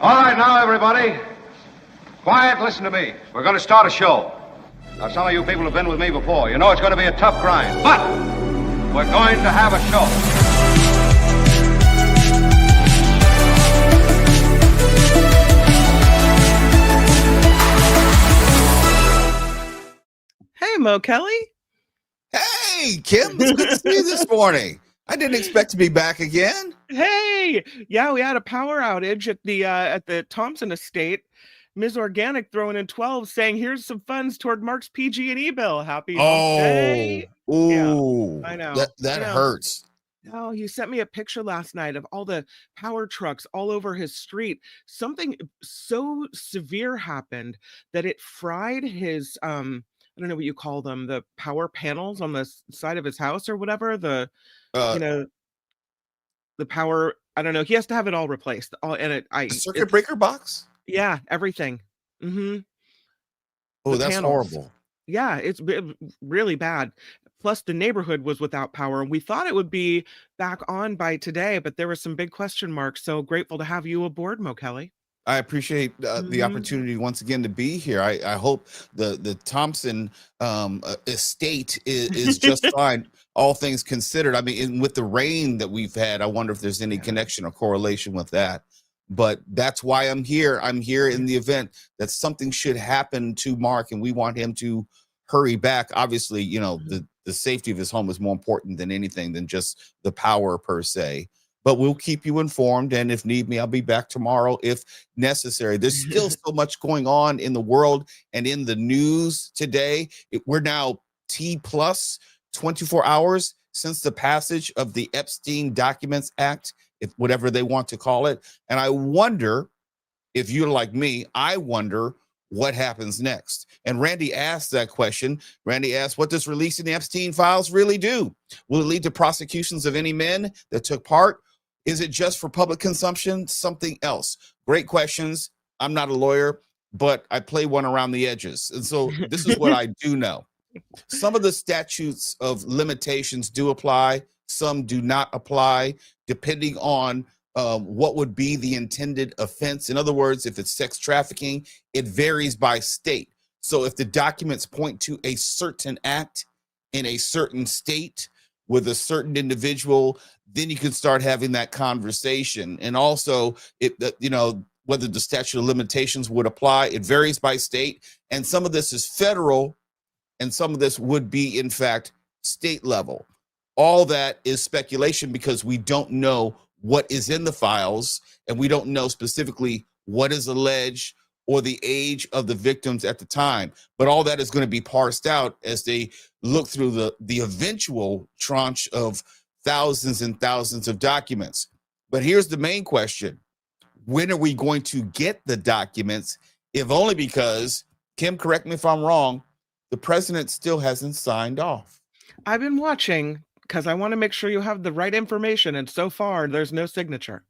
All right, now, everybody. Quiet, listen to me. We're going to start a show. Now, some of you people have been with me before. You know it's going to be a tough grind, but we're going to have a show. Hey, Mo Kelly. Hey, Kim. It's good to see you this morning. I didn't expect to be back again. Hey, yeah, we had a power outage at the Thompson estate. Ms. Organic throwing in 12 saying, here's some funds toward Mark's PG&E bill. Happy hump day. Ooh, yeah, I know. That hurts. Oh, he sent me a picture last night of all the power trucks all over his street. Something so severe happened that it fried his, I don't know what you call them, the power panels on the side of his house or whatever, the power, I don't know. He has to have it all replaced. Circuit breaker box? Yeah, everything. Mm-hmm. Oh, that's horrible. Yeah, it's really bad. Plus, the neighborhood was without power, and we thought it would be back on by today, but there were some big question marks. So grateful to have you aboard, Mo Kelly. I appreciate the opportunity once again to be here. I hope the Thompson estate is just fine, all things considered. I mean, with the rain that we've had, I wonder if there's any connection or correlation with that. But that's why I'm here. I'm here in the event that something should happen to Mark, and we want him to hurry back. Obviously, you know, the safety of his home is more important than anything than just the power per se. But we'll keep you informed, and if need me, I'll be back tomorrow if necessary. There's still so much going on in the world and in the news today. We're now T plus 24 hours since the passage of the Epstein Documents Act, if whatever they want to call it. And I wonder, if you're like me, I wonder what happens next. And Randy asked that question. Randy asked, what does releasing the Epstein Files really do? Will it lead to prosecutions of any men that took part? Is it just for public consumption? Something else? Great questions. I'm not a lawyer, but I play one around the edges. And so this is what I do know. Some of the statutes of limitations do apply. Some do not apply, depending on what would be the intended offense. In other words, if it's sex trafficking, it varies by state. So if the documents point to a certain act in a certain state with a certain individual, then you can start having that conversation. And also, whether the statute of limitations would apply, it varies by state. And some of this is federal, and some of this would be, in fact, state level. All that is speculation because we don't know what is in the files, and we don't know specifically what is alleged or the age of the victims at the time. But all that is going to be parsed out as they look through the eventual tranche of thousands and thousands of documents. But here's the main question. When are we going to get the documents? If only because, Kim, correct me if I'm wrong, the president still hasn't signed off. I've been watching because I want to make sure you have the right information. And so far, there's no signature.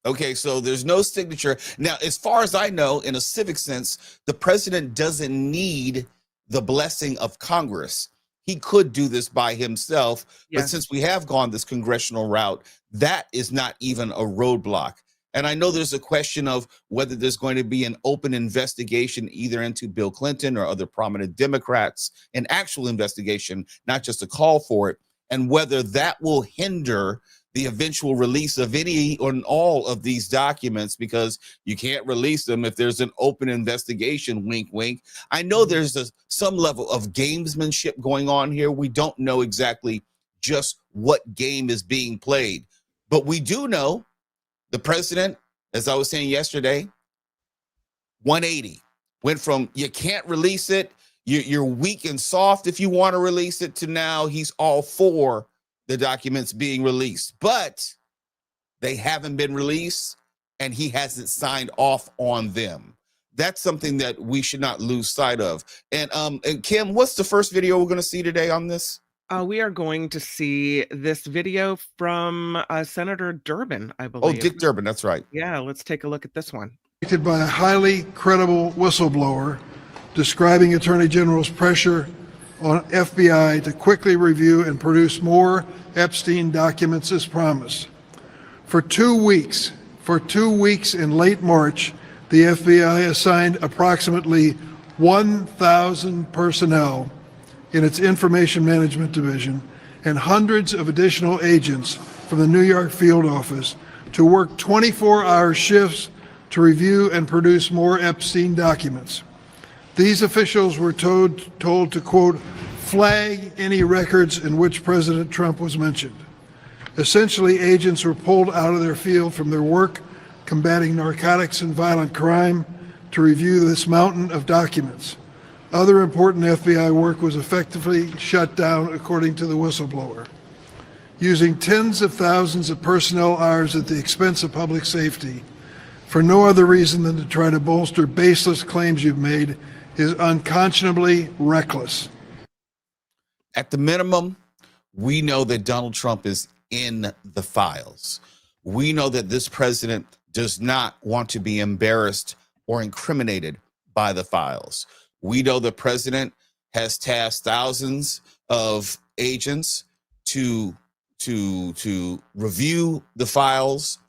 Okay, so there's no signature. Now, as far as I know, in a civic sense, the president doesn't need the blessing of Congress. He could do this by himself. Yes. But since we have gone this congressional route, that is not even a roadblock. And I know there's a question of whether there's going to be an open investigation either into Bill Clinton or other prominent Democrats, an actual investigation, not just a call for it, and whether that will hinder the eventual release of any or all of these documents, because you can't release them if there's an open investigation, wink, wink. I know there's some level of gamesmanship going on here. We don't know exactly just what game is being played, but we do know the president, as I was saying yesterday, 180, went from you can't release it, you're weak and soft if you want to release it, to now he's all for the documents being released, but they haven't been released and he hasn't signed off on them. That's something that we should not lose sight of. And Kim, what's the first video we're going to see today on this? We are going to see this video from Senator Durbin, I believe. Oh, Dick Durbin, that's right. Yeah, let's take a look at this one. By a highly credible whistleblower describing Attorney General's pressure on FBI to quickly review and produce more Epstein documents as promised. For 2 weeks, For 2 weeks in late March, the FBI assigned approximately 1,000 personnel in its Information Management Division and hundreds of additional agents from the New York field office to work 24-hour shifts to review and produce more Epstein documents. These officials were told to, quote, flag any records in which President Trump was mentioned. Essentially, agents were pulled out of their field from their work combating narcotics and violent crime to review this mountain of documents. Other important FBI work was effectively shut down, according to the whistleblower. Using tens of thousands of personnel hours at the expense of public safety for no other reason than to try to bolster baseless claims you've made is unconscionably reckless. At the minimum, we know that Donald Trump is in the files. We know that this president does not want to be embarrassed or incriminated by the files. We know the president has tasked thousands of agents to review the files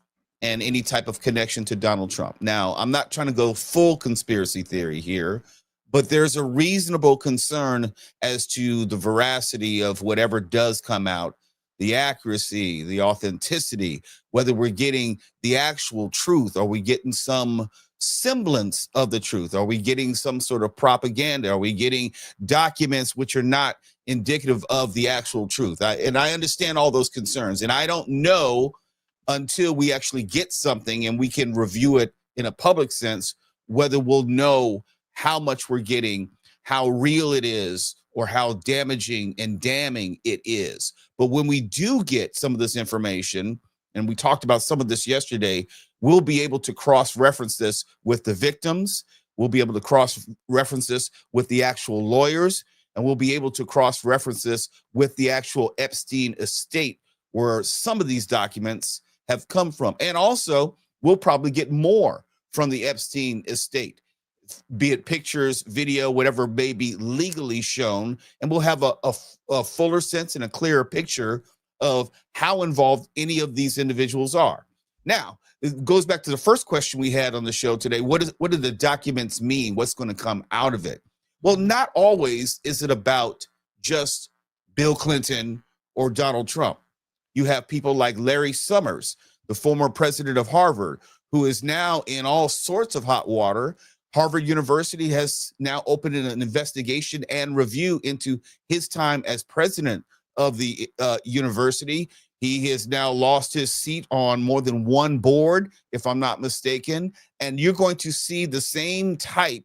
and any type of connection to Donald Trump. Now, I'm not trying to go full conspiracy theory here, but there's a reasonable concern as to the veracity of whatever does come out, the accuracy, the authenticity, whether we're getting the actual truth. Are we getting some semblance of the truth? Are we getting some sort of propaganda? Are we getting documents which are not indicative of the actual truth? And I understand all those concerns. And I don't know until we actually get something and we can review it in a public sense, whether we'll know how much we're getting, how real it is, or how damaging and damning it is. But when we do get some of this information, and we talked about some of this yesterday, we'll be able to cross-reference this with the victims. We'll be able to cross-reference this with the actual lawyers, and we'll be able to cross-reference this with the actual Epstein estate, where some of these documents have come from. And also, we'll probably get more from the Epstein estate, be it pictures, video, whatever may be legally shown, and we'll have a fuller sense and a clearer picture of how involved any of these individuals are. Now, it goes back to the first question we had on the show today. What do the documents mean? What's going to come out of it? Well, not always is it about just Bill Clinton or Donald Trump. You have people like Larry Summers, the former president of Harvard, who is now in all sorts of hot water. Harvard University has now opened an investigation and review into his time as president of the university. He has now lost his seat on more than one board, if I'm not mistaken. And you're going to see the same type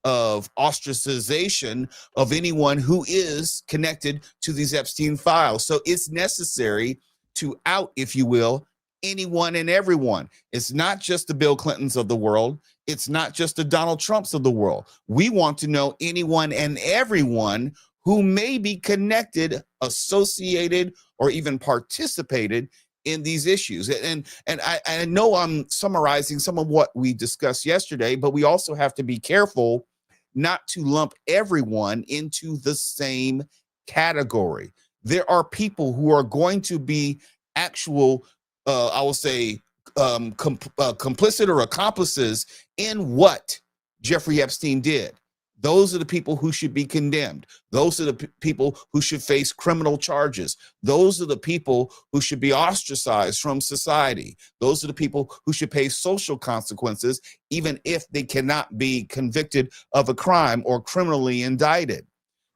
of ostracization of anyone who is connected to these Epstein files. So it's necessary to out, if you will, anyone and everyone. It's not just the Bill Clintons of the world. It's not just the Donald Trumps of the world. We want to know anyone and everyone who may be connected, associated, or even participated in these issues. And I know I'm summarizing some of what we discussed yesterday, but we also have to be careful not to lump everyone into the same category. There are people who are going to be actual, I will say, complicit or accomplices in what Jeffrey Epstein did. Those are the people who should be condemned. Those are the people who should face criminal charges. Those are the people who should be ostracized from society. Those are the people who should pay social consequences, even if they cannot be convicted of a crime or criminally indicted.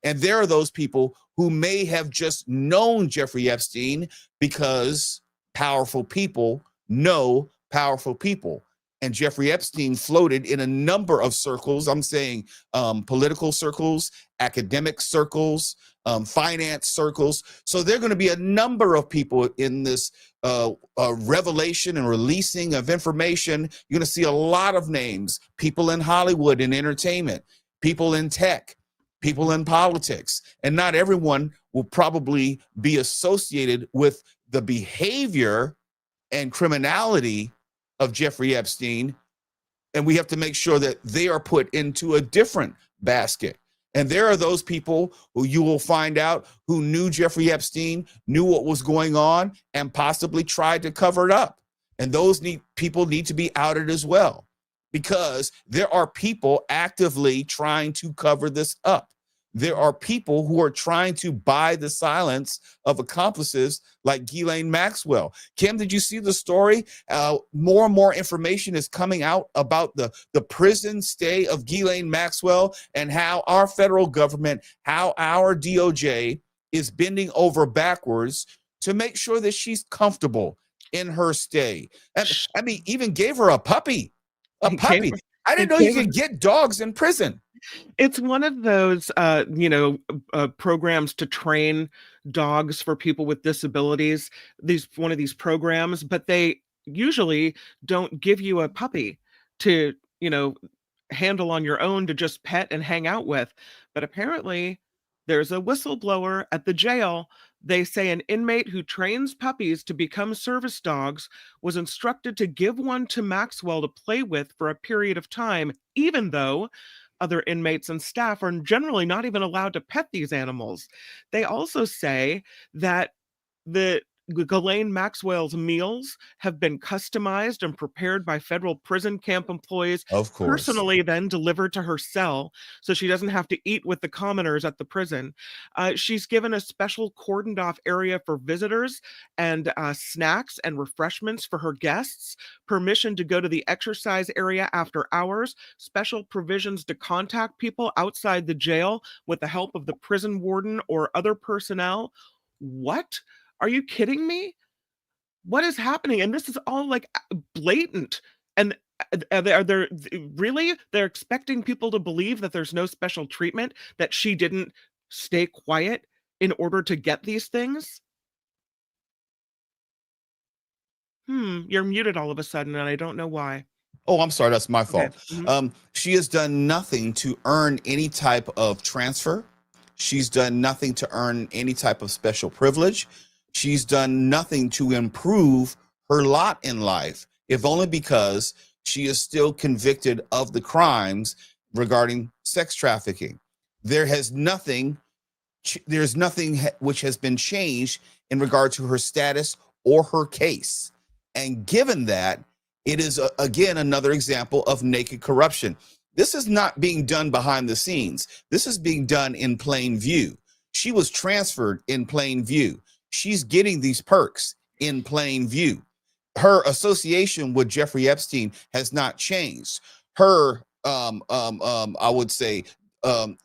And there are those people who may have just known Jeffrey Epstein because powerful people know powerful people. And Jeffrey Epstein floated in a number of circles. I'm saying political circles, academic circles, finance circles. So there are going to be a number of people in this revelation and releasing of information. You're going to see a lot of names, people in Hollywood and entertainment, people in tech, people in politics. And not everyone will probably be associated with the behavior and criminality of Jeffrey Epstein, and we have to make sure that they are put into a different basket. And there are those people who you will find out who knew Jeffrey Epstein, knew what was going on, and possibly tried to cover it up. And those people need to be outed as well, because there are people actively trying to cover this up. There are people who are trying to buy the silence of accomplices like Ghislaine Maxwell. Kim, did you see the story? More and more information is coming out about the prison stay of Ghislaine Maxwell, and how our federal government, how our DOJ is bending over backwards to make sure that she's comfortable in her stay. And I mean, even gave her a puppy. I didn't know you could get dogs in prison. It's one of those, programs to train dogs for people with disabilities. One of these programs, but they usually don't give you a puppy to, handle on your own, to just pet and hang out with. But apparently there's a whistleblower at the jail. They say an inmate who trains puppies to become service dogs was instructed to give one to Maxwell to play with for a period of time, even though other inmates and staff are generally not even allowed to pet these animals. They also say that Ghislaine Maxwell's meals have been customized and prepared by federal prison camp employees, of course, personally then delivered to her cell, so she doesn't have to eat with the commoners at the prison. She's given a special cordoned off area for visitors, and snacks and refreshments for her guests, permission to go to the exercise area after hours, special provisions to contact people outside the jail with the help of the prison warden or other personnel. What? Are you kidding me? What is happening? And this is all like blatant. And they're expecting people to believe that there's no special treatment, that she didn't stay quiet in order to get these things? You're muted all of a sudden, and I don't know why. Oh, I'm sorry. That's my fault. Okay. She has done nothing to earn any type of transfer. She's done nothing to earn any type of special privilege. She's done nothing to improve her lot in life, if only because she is still convicted of the crimes regarding sex trafficking. There's nothing which has been changed in regard to her status or her case. And given that, it is, again, another example of naked corruption. This is not being done behind the scenes. This is being done in plain view. She was transferred in plain view. She's getting these perks in plain view. Her association with Jeffrey Epstein has not changed. Her, I would say,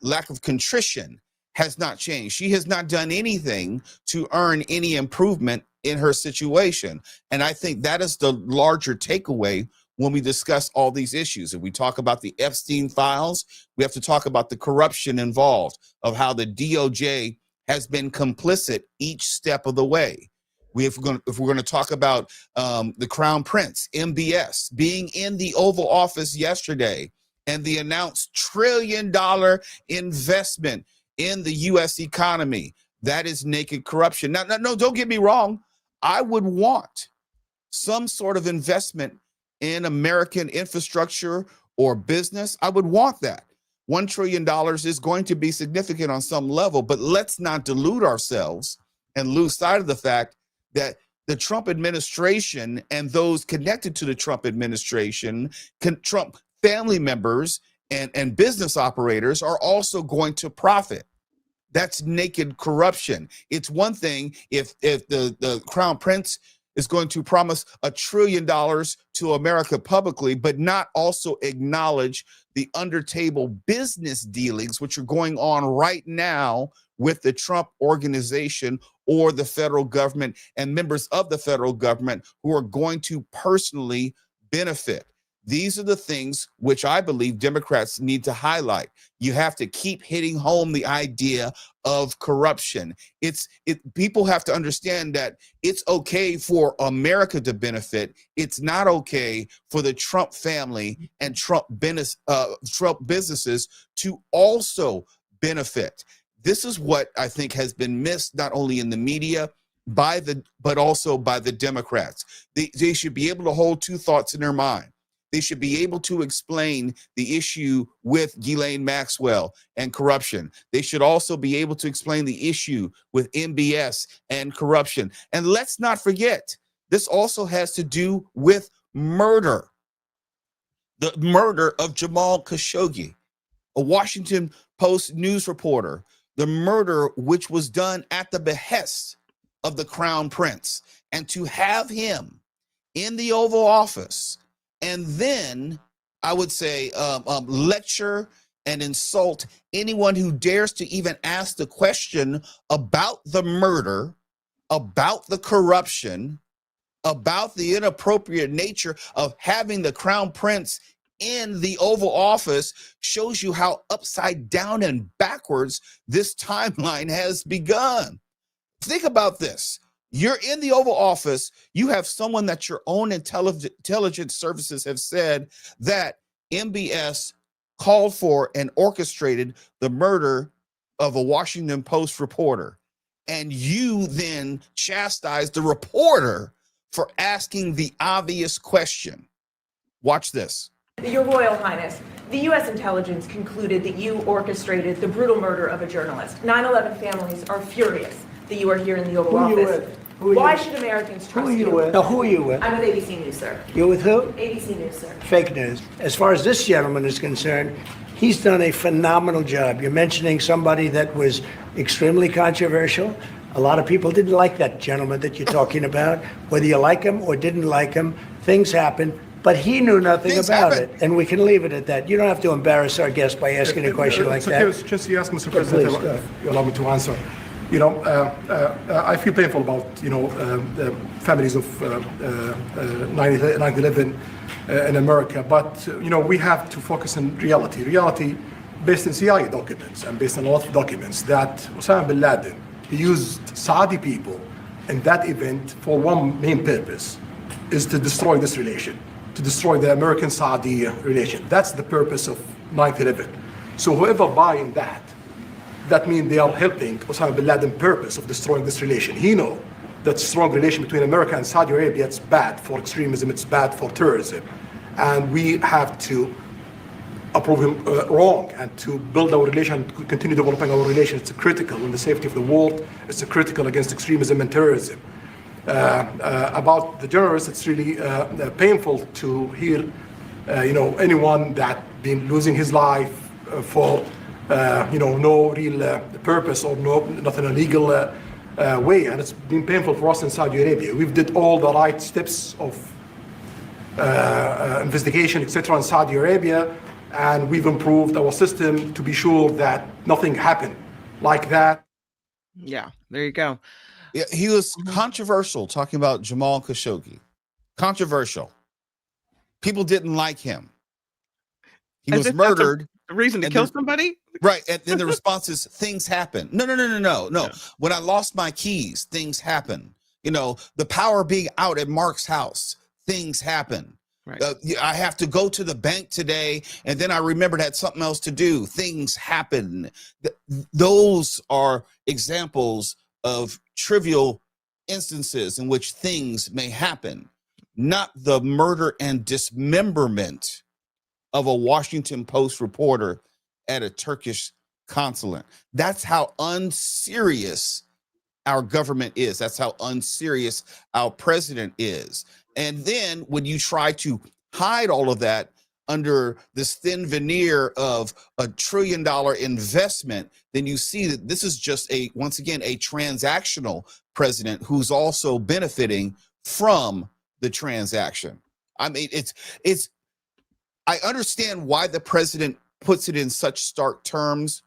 lack of contrition has not changed. She has not done anything to earn any improvement in her situation. And I think that is the larger takeaway when we discuss all these issues. If we talk about the Epstein Files, we have to talk about the corruption involved, of how the DOJ has been complicit each step of the way. If we're going to talk about the Crown Prince, MBS, being in the Oval Office yesterday, and the announced $1 trillion investment in the U.S. economy, that is naked corruption. Now, no, don't get me wrong. I would want some sort of investment in American infrastructure or business. I would want that. $1 trillion is going to be significant on some level, but let's not delude ourselves and lose sight of the fact that the Trump administration and those connected to the Trump administration, Trump family members and business operators, are also going to profit. That's naked corruption. It's one thing if the Crown Prince is going to promise $1 trillion to America publicly, but not also acknowledge the under-table business dealings which are going on right now with the Trump organization or the federal government and members of the federal government who are going to personally benefit. These are the things which I believe Democrats need to highlight. You have to keep hitting home the idea of corruption. People have to understand that it's okay for America to benefit. It's not okay for the Trump family and Trump businesses to also benefit. This is what I think has been missed, not only in the media, but also by the Democrats. They should be able to hold two thoughts in their mind. They should be able to explain the issue with Ghislaine Maxwell and corruption. They should also be able to explain the issue with MBS and corruption. And let's not forget This also has to do with murder. The murder of Jamal Khashoggi, a Washington Post news reporter, the murder which was done at the behest of the Crown Prince. And to have him in the Oval Office and then, I would say, lecture and insult anyone who dares to even ask the question about the murder, about the corruption, about the inappropriate nature of having the Crown Prince in the Oval Office shows you how upside down and backwards this timeline has begun. Think about this. You're in the Oval Office. You have someone that your own intelligence services have said that MBS called for and orchestrated the murder of a Washington Post reporter. And you then chastise the reporter for asking the obvious question. Watch this. Your Royal Highness, the U.S. intelligence concluded that you orchestrated the brutal murder of a journalist. 9/11 families are furious that you are here in the Oval Office. Why should Americans trust you? Who are you with? No, who are you with? I'm with ABC News, sir. You're with who? ABC News, sir. Fake news. As far as this gentleman is concerned, he's done a phenomenal job. You're mentioning somebody that was extremely controversial. A lot of people didn't like that gentleman that you're talking about. Whether you like him or didn't like him, things happen. But he knew nothing about it, and we can leave it at that. You don't have to embarrass our guest by asking a question like that. Okay, just you ask, Mr. President, you allow me to answer. You know, I feel painful about, the families of 9/11 in America, but, we have to focus on reality. Reality based on CIA documents and based on a lot of documents that Osama bin Laden, he used Saudi people in that event for one main purpose, is to destroy this relation, to destroy the American-Saudi relation. That's the purpose of 9/11. So whoever buying that means they are helping Osama bin Laden's purpose of destroying this relation. He knows that strong relation between America and Saudi Arabia, it's bad for extremism, it's bad for terrorism. And we have to approve him wrong and to build our relation, continue developing our relation. It's critical in the safety of the world. It's critical against extremism and terrorism. About the journalists, it's really painful to hear, anyone that been losing his life for, no real purpose or nothing illegal way, and it's been painful for us in Saudi Arabia. We've did all the right steps of investigation, etc., in Saudi Arabia, and we've improved our system to be sure that nothing happened like that. Yeah, there you go. Yeah, he was controversial talking about Jamal Khashoggi. Controversial. People didn't like him. He was murdered. A reason to kill somebody? Right. And then the response is things happen. No. Yeah. When I lost my keys, things happen. The power being out at Mark's house, things happen. Right. I have to go to the bank today, and then I remembered I had something else to do. Things happen. Those are examples of trivial instances in which things may happen, not the murder and dismemberment of a Washington Post reporter at a Turkish consulate. That's how unserious our government is. That's how unserious our president is. And then when you try to hide all of that under this thin veneer of $1 trillion investment, then you see that this is just once again, a transactional president who's also benefiting from the transaction. I mean, I understand why the president puts it in such stark terms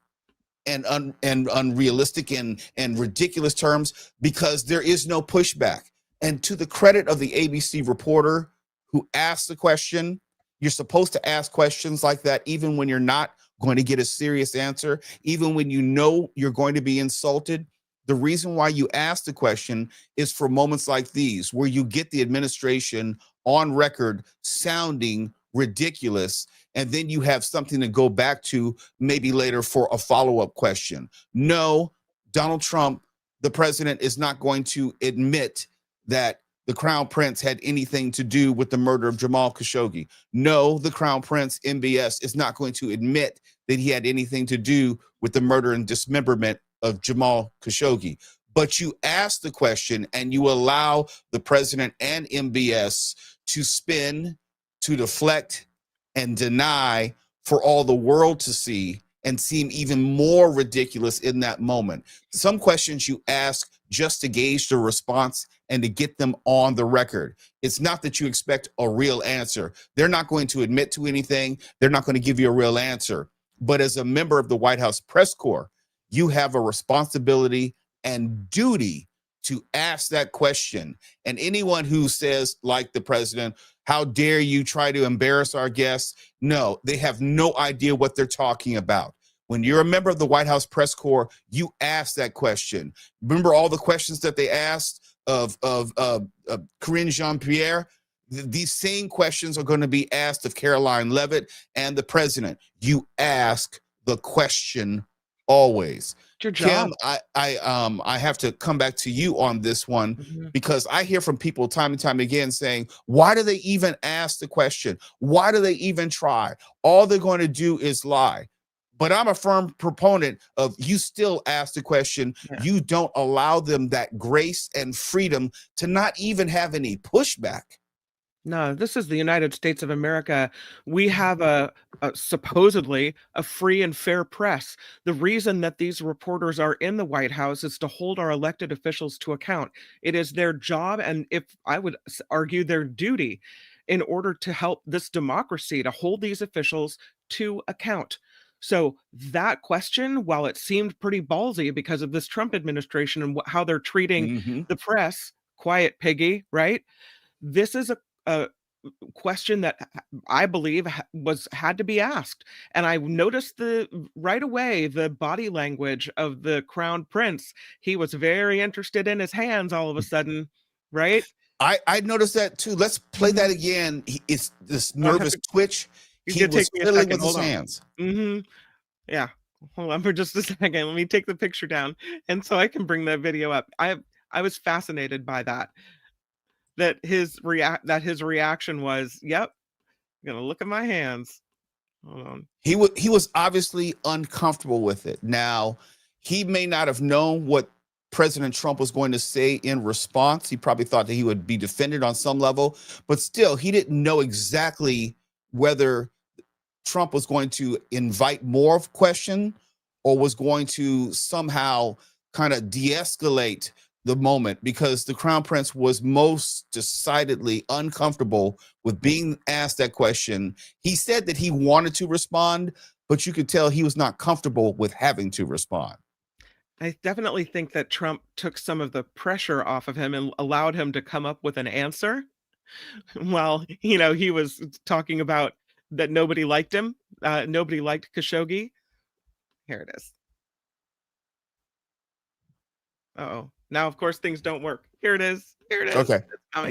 and unrealistic and ridiculous terms, because there is no pushback. And to the credit of the ABC reporter who asked the question, you're supposed to ask questions like that even when you're not going to get a serious answer, even when you know you're going to be insulted. The reason why you ask the question is for moments like these, where you get the administration on record sounding ridiculous, and then you have something to go back to maybe later for a follow-up question. No, Donald Trump, the president, is not going to admit that the Crown Prince had anything to do with the murder of Jamal Khashoggi. No, the Crown Prince, MBS, is not going to admit that he had anything to do with the murder and dismemberment of Jamal Khashoggi. but you ask the question and you allow the president and MBS to spin, to deflect, and deny for all the world to see and seem even more ridiculous in that moment. Some questions you ask just to gauge the response and to get them on the record. It's not that you expect a real answer. They're not going to admit to anything. They're not going to give you a real answer. But as a member of the White House press corps, you have a responsibility and duty to ask that question. And anyone who says, like the president, how dare you try to embarrass our guests? No, they have no idea what they're talking about. When you're a member of the White House press corps, you ask that question. Remember all the questions that they asked of Karine Jean-Pierre? These same questions are going to be asked of Caroline Leavitt and the president. You ask the question always. Your job. Kim, I have to come back to you on this one because I hear from people time and time again saying, why do they even ask the question? Why do they even try? All they're going to do is lie. But I'm a firm proponent of you still ask the question. Yeah. You don't allow them that grace and freedom to not even have any pushback. No, this is the United States of America. We have a supposedly a free and fair press. The reason that these reporters are in the White House is to hold our elected officials to account. It is their job, and if I would argue their duty, in order to help this democracy, to hold these officials to account. So that question, while it seemed pretty ballsy because of this Trump administration and how they're treating the press, quiet piggy, right? This is a question that I believe had to be asked. And I noticed right away the body language of the crown prince. He was very interested in his hands all of a sudden, right? I noticed that too. Let's play that again. It's this nervous twitch. He was fiddling with his hands. Yeah. Hold on for just a second. Let me take the picture down. And so I can bring that video up. I was fascinated by that. That his reaction was, yep, I'm gonna look at my hands. Hold on. He was obviously uncomfortable with it. Now, he may not have known what President Trump was going to say in response. He probably thought that he would be defended on some level, but still, he didn't know exactly whether Trump was going to invite more of question or was going to somehow kind of de-escalate the moment, because the crown prince was most decidedly uncomfortable with being asked that question. He said that he wanted to respond, but you could tell he was not comfortable with having to respond. I definitely think that Trump took some of the pressure off of him and allowed him to come up with an answer. While, he was talking about that nobody liked him. Nobody liked Khashoggi. Here it is. Uh-oh. Now, of course, things don't work. Here it is. Here it is. Okay.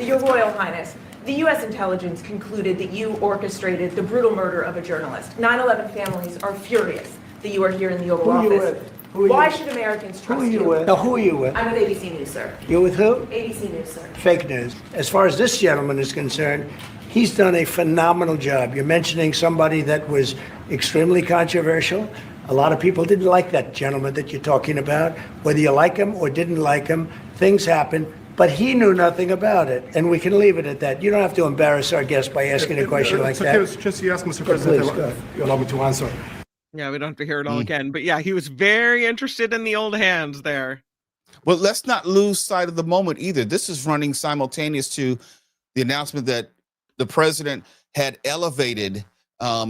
Your Royal Highness, the U.S. intelligence concluded that you orchestrated the brutal murder of a journalist. 9/11 families are furious that you are here in the Oval Office. Why should Americans trust you? Who are you with? No, who are you with? I'm with ABC News, sir. You're with who? ABC News, sir. Fake news. As far as this gentleman is concerned, he's done a phenomenal job. You're mentioning somebody that was extremely controversial. A lot of people didn't like that gentleman that you're talking about. Whether you like him or didn't like him, things happen. But he knew nothing about it, and we can leave it at that. You don't have to embarrass our guest by asking a question like that. Okay, just you ask Mr. President, you allow me to answer. Yeah, we don't have to hear it all again. But yeah, he was very interested in the old hands there. Well, let's not lose sight of the moment either. This is running simultaneous to the announcement that the president had elevated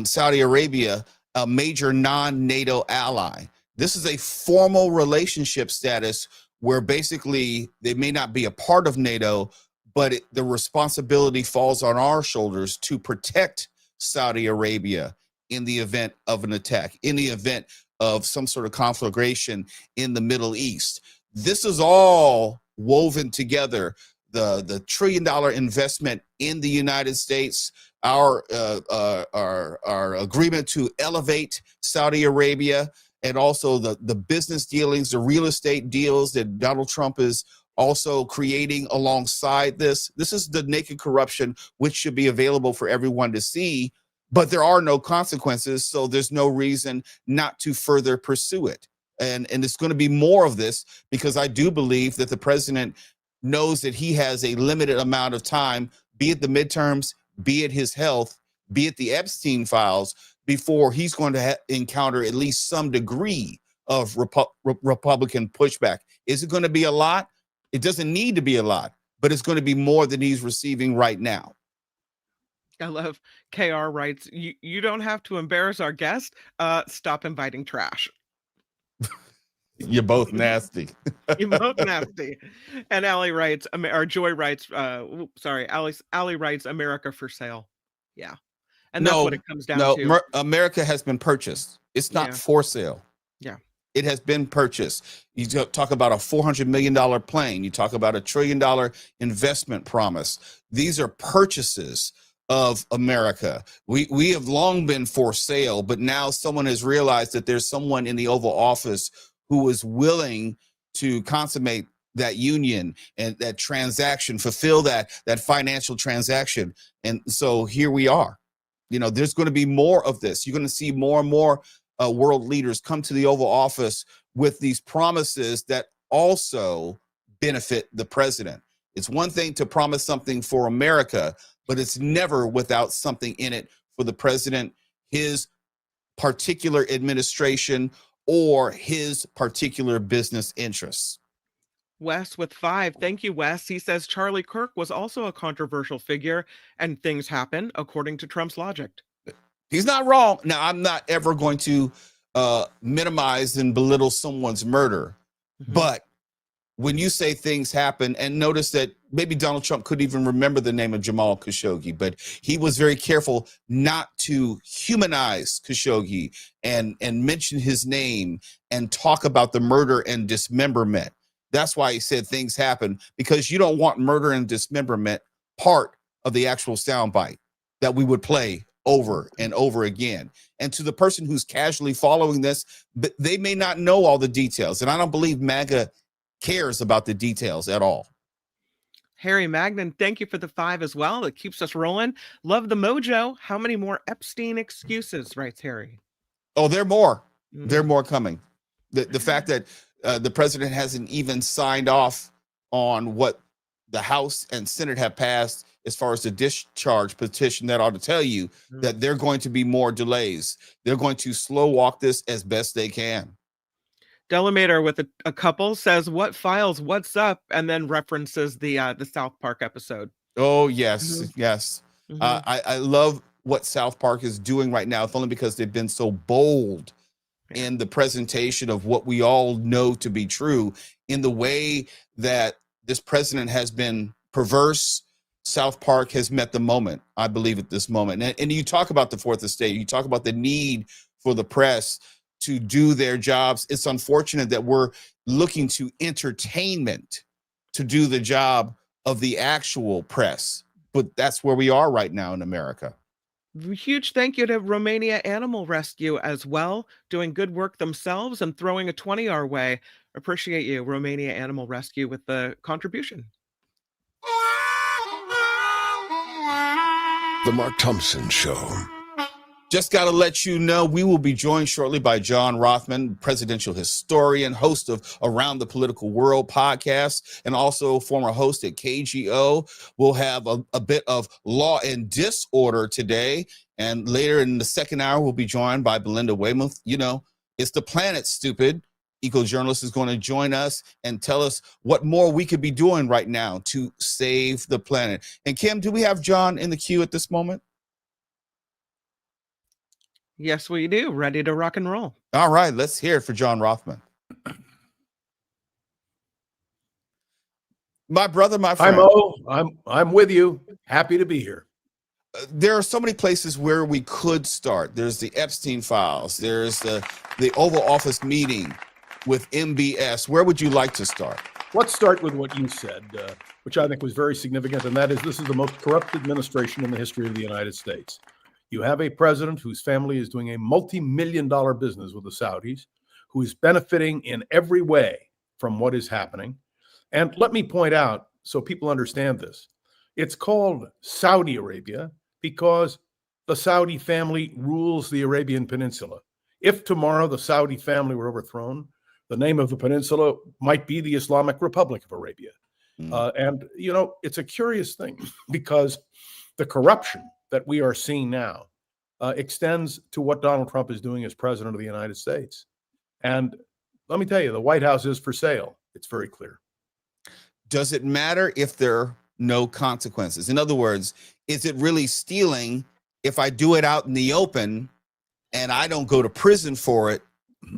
Saudi Arabia, a major non-NATO ally. This is a formal relationship status where basically they may not be a part of NATO, but the responsibility falls on our shoulders to protect Saudi Arabia in the event of an attack, in the event of some sort of conflagration in the Middle East. This is all woven together. The $1 trillion investment in the United States, our agreement to elevate Saudi Arabia, and also the business dealings, the real estate deals that Donald Trump is also creating alongside this. This is the naked corruption, which should be available for everyone to see, but there are no consequences, so there's no reason not to further pursue it. And it's going to be more of this, because I do believe that the president knows that he has a limited amount of time, be it the midterms, be it his health, be it the Epstein files, before he's going to encounter at least some degree of Republican pushback. Is it going to be a lot? It doesn't need to be a lot, but it's going to be more than he's receiving right now. I love KR writes, you don't have to embarrass our guest. Stop inviting trash. You're both nasty. You're both nasty. And Allie writes, or Joy writes, Allie writes, America for sale. Yeah. And that's what it comes down to. America has been purchased. It's not for sale. Yeah. It has been purchased. You talk about a $400 million plane. You talk about $1 trillion investment promise. These are purchases of America. We have long been for sale, but now someone has realized that there's someone in the Oval Office who is willing to consummate that union and that transaction, fulfill that financial transaction. And so here we are. There's going to be more of this. You're going to see more and more world leaders come to the Oval Office with these promises that also benefit the president. It's one thing to promise something for America, but it's never without something in it for the president, his particular administration, or his particular business interests. Wes with 5. Thank you, Wes. He says Charlie Kirk was also a controversial figure, and things happen according to Trump's logic. He's not wrong. Now, I'm not ever going to minimize and belittle someone's murder. Mm-hmm. But when you say things happen, and notice that maybe Donald Trump couldn't even remember the name of Jamal Khashoggi, but he was very careful not to humanize Khashoggi and mention his name and talk about the murder and dismemberment. That's why he said things happen, because you don't want murder and dismemberment part of the actual soundbite that we would play over and over again. And to the person who's casually following this, but they may not know all the details. And I don't believe MAGA cares about the details at all. Harry Magnan, thank you for the 5 as well. It keeps us rolling. Love the mojo. How many more Epstein excuses, writes Harry? Oh, there are more. Mm-hmm. There are more coming. The fact that the president hasn't even signed off on what the House and Senate have passed as far as the discharge petition, that ought to tell you that there are going to be more delays. They're going to slow walk this as best they can. Delamater with a couple says, what files, what's up? And then references the South Park episode. Oh, yes. Mm-hmm. Yes. Mm-hmm. I love what South Park is doing right now. It's only because they've been so bold in the presentation of what we all know to be true. In the way that this president has been perverse, South Park has met the moment, I believe, at this moment. And you talk about the fourth estate. You talk about the need for the press to do their jobs. It's unfortunate that we're looking to entertainment to do the job of the actual press. But that's where we are right now in America. Huge thank you to Romania Animal Rescue as well, doing good work themselves and throwing a 20 our way. Appreciate you, Romania Animal Rescue, with the contribution. The Mark Thompson Show. Just got to let you know, we will be joined shortly by John Rothmann, presidential historian, host of Around the Political World podcast, and also former host at KGO. We'll have a bit of law and disorder today. And later in the second hour, we'll be joined by Belinda Waymouth. It's the planet, stupid. Eco-journalist is going to join us and tell us what more we could be doing right now to save the planet. And Kim, do we have John in the queue at this moment? Yes, we do. Ready to rock and roll. All right, let's hear it for John Rothmann. My brother, my friend. Hi, Mo. I'm with you. Happy to be here. There are so many places where we could start. There's the Epstein Files. There's the Oval Office meeting with MBS. Where would you like to start? Let's start with what you said, which I think was very significant, and that is this is the most corrupt administration in the history of the United States. You have a president whose family is doing a multi-million-dollar business with the Saudis, who is benefiting in every way from what is happening. And let me point out, so people understand this, it's called Saudi Arabia because the Saudi family rules the Arabian Peninsula. If tomorrow the Saudi family were overthrown, The name of the peninsula might be the Islamic Republic of Arabia. And, you know, it's a curious thing because the corruption that we are seeing now extends to what Donald Trump is doing as president of the United States. And let me tell you, the White House is for sale. It's very clear. Does it matter if there are no consequences? In other words, is it really stealing if I do it out in the open and I don't go to prison for it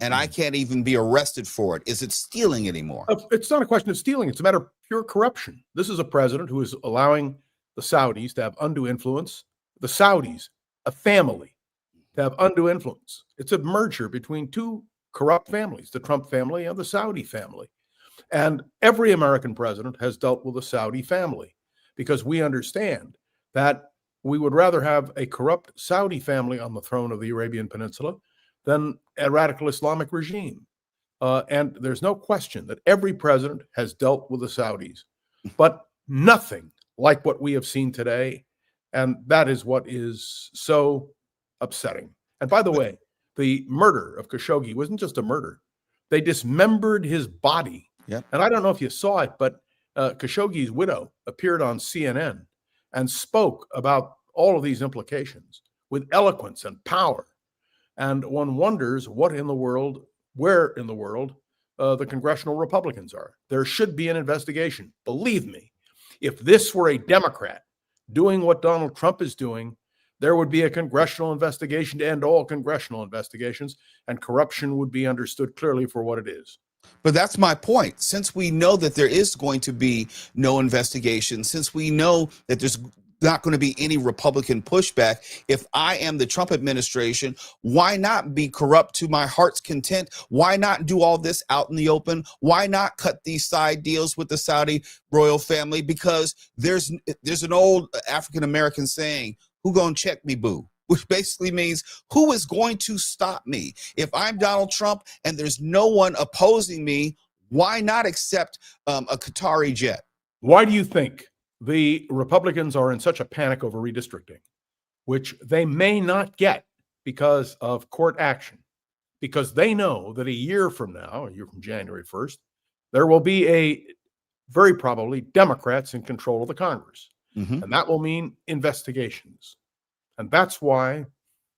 and I can't even be arrested for it? Is it stealing anymore? It's not a question of stealing. It's a matter of pure corruption. This is a president who is allowing the Saudis to have undue influence. The Saudis, a family, to have undue influence. It's a merger between two corrupt families, the Trump family and the Saudi family. And every American president has dealt with the Saudi family because we understand that we would rather have a corrupt Saudi family on the throne of the Arabian Peninsula than a radical Islamic regime. And there's no question that every president has dealt with the Saudis, but nothing like what we have seen today. And that is what is so upsetting. And by the way, the murder of Khashoggi wasn't just a murder. They dismembered his body. Yep. And I don't know if you saw it, but Khashoggi's widow appeared on CNN and spoke about all of these implications with eloquence and power. And one wonders where in the world the congressional Republicans are. There should be an investigation. Believe me, if this were a Democrat doing what Donald Trump is doing, there would be a congressional investigation to end all congressional investigations, and corruption would be understood clearly for what it is. But that's my point. Since we know that there is going to be no investigation, since we know that there's not going to be any Republican pushback, if I am the Trump administration, why not be corrupt to my heart's content? Why not do all this out in the open? Why not cut these side deals with the Saudi royal family? Because there's an old African-American saying, who gonna check me, boo? Which basically means who is going to stop me? If I'm Donald Trump and there's no one opposing me, why not accept a Qatari jet? Why do you think the Republicans are in such a panic over redistricting, which they may not get because of court action? Because they know that a year from now, a year from January 1st, there will be very probably Democrats in control of the Congress. Mm-hmm. And that will mean investigations. And that's why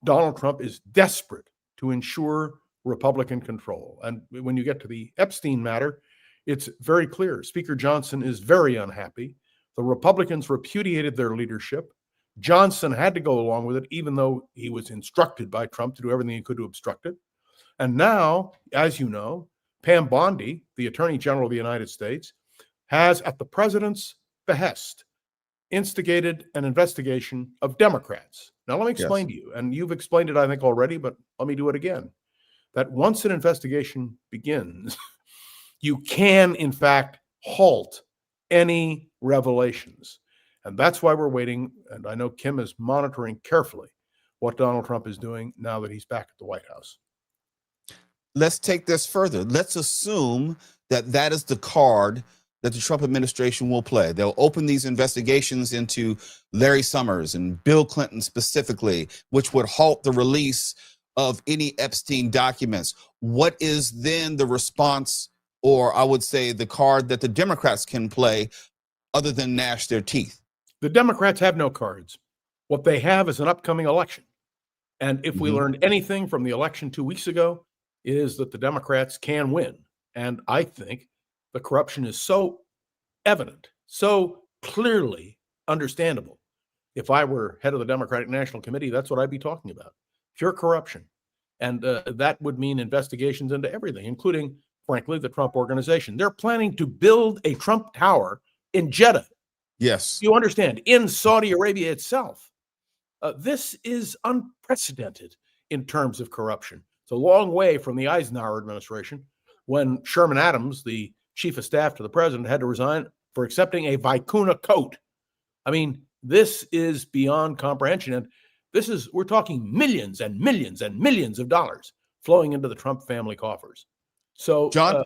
Donald Trump is desperate to ensure Republican control. And when you get to the Epstein matter, it's very clear. Speaker Johnson is very unhappy. The Republicans repudiated their leadership. Johnson had to go along with it, even though he was instructed by Trump to do everything he could to obstruct it. And now, as you know, Pam Bondi, the Attorney General of the United States, has, at the president's behest, instigated an investigation of Democrats. Now, let me explain to you, and you've explained it, I think, already, but let me do it again, that once an investigation begins, you can, in fact, halt any revelations. And that's why we're waiting, and I know Kim is monitoring carefully what Donald Trump is doing now that he's back at the White House. Let's take this further. Let's assume that that is the card that the Trump administration will play. They'll open these investigations into Larry Summers and Bill Clinton specifically, which would halt the release of any Epstein documents. What is then the response, or I would say the card that the Democrats can play other than gnash their teeth? The Democrats have no cards. What they have is an upcoming election. And if we learned anything from the election 2 weeks ago, is that the Democrats can win. And I think the corruption is so evident, so clearly understandable. If I were head of the Democratic National Committee, that's what I'd be talking about. Pure corruption. And that would mean investigations into everything, including, frankly, the Trump Organization. They're planning to build a Trump Tower in Jeddah. Yes. You understand, in Saudi Arabia itself. This is unprecedented in terms of corruption. It's a long way from the Eisenhower administration, when Sherman Adams, the chief of staff to the president, had to resign for accepting a vicuna coat. I mean, this is beyond comprehension. And we're talking millions and millions and millions of dollars flowing into the Trump family coffers. So, John,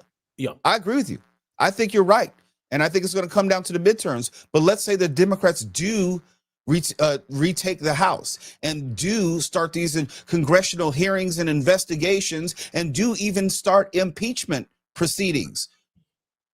I agree with you. I think you're right. And I think it's going to come down to the midterms. But let's say the Democrats do retake the House and do start these congressional hearings and investigations and do even start impeachment proceedings.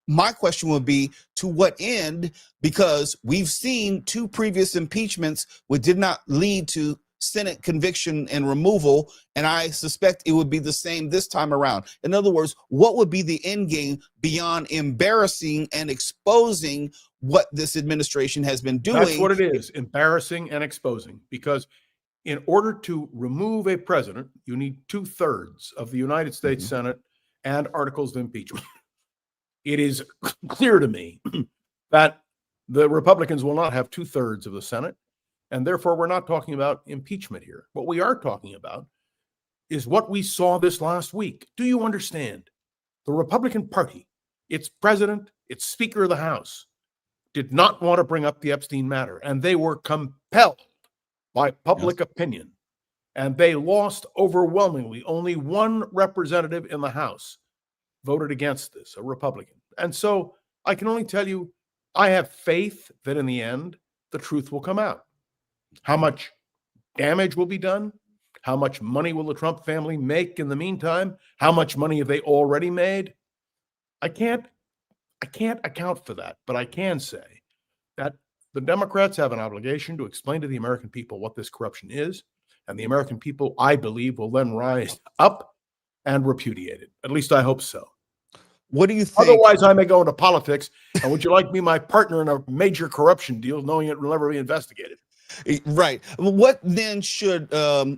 My question would be, to what end? Because we've seen 2 previous impeachments which did not lead to Senate conviction and removal, and I suspect it would be the same this time around. In other words, what would be the end game beyond embarrassing and exposing what this administration has been doing? That's what it is, embarrassing and exposing. Because in order to remove a president, you need 2/3 of the United States Senate and articles of impeachment. It is clear to me that the Republicans will not have 2/3 of the Senate, and therefore we're not talking about impeachment here. What we are talking about is what we saw this last week. Do you understand? The Republican Party, its president, its Speaker of the House, did not want to bring up the Epstein matter, and they were compelled by public opinion, and they lost overwhelmingly. Only one representative in the House voted against this, a Republican. And so I can only tell you, I have faith that in the end, the truth will come out. How much damage will be done? How much money will the Trump family make in the meantime? How much money have they already made? I can't account for that, but I can say that the Democrats have an obligation to explain to the American people what this corruption is, and the American people, I believe, will then rise up and repudiate it. At least I hope so. What do you think? Otherwise, I may go into politics. And would you like me my partner in a major corruption deal, knowing it will never be investigated? Right. What then should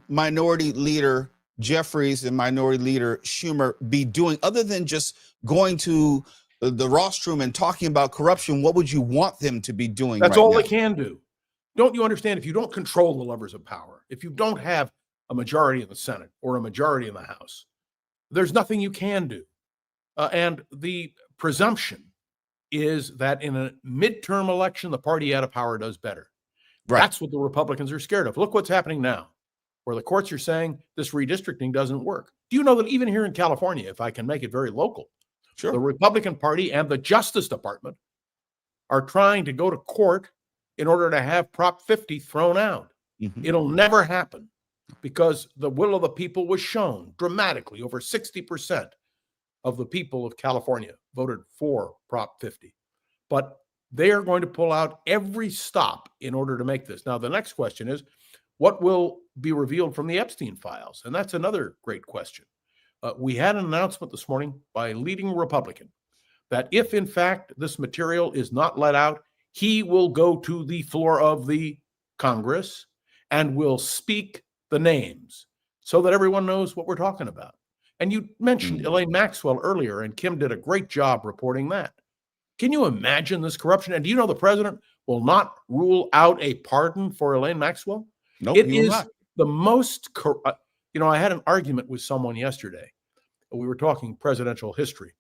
Minority Leader Jeffries and Minority Leader Schumer be doing other than just going to the rostrum and talking about corruption? What would you want them to be doing? That's right all now? they can do. Don't you understand? If you don't control the levers of power, if you don't have a majority in the Senate or a majority in the House, there's nothing you can do. And the presumption is that in a midterm election, the party out of power does better. Right. That's what the Republicans are scared of. Look what's happening now, where the courts are saying this redistricting doesn't work. Do you know that even here in California, if I can make it very local, Sure. the Republican Party and the Justice Department are trying to go to court in order to have Prop 50 thrown out. It'll never happen because the will of the people was shown dramatically. Over 60% of the people of California voted for Prop 50. But they are going to pull out every stop in order to make this. Now, the next question is, what will be revealed from the Epstein Files? And that's another great question. We had an announcement this morning by a leading Republican that if, in fact, this material is not let out, he will go to the floor of the Congress and will speak the names so that everyone knows what we're talking about. And you mentioned Elaine Maxwell earlier, and Kim did a great job reporting that. Can you imagine this corruption? And do you know the president will not rule out a pardon for Elaine Maxwell? Nope, It he will is not. the most, I had an argument with someone yesterday. We were talking presidential history,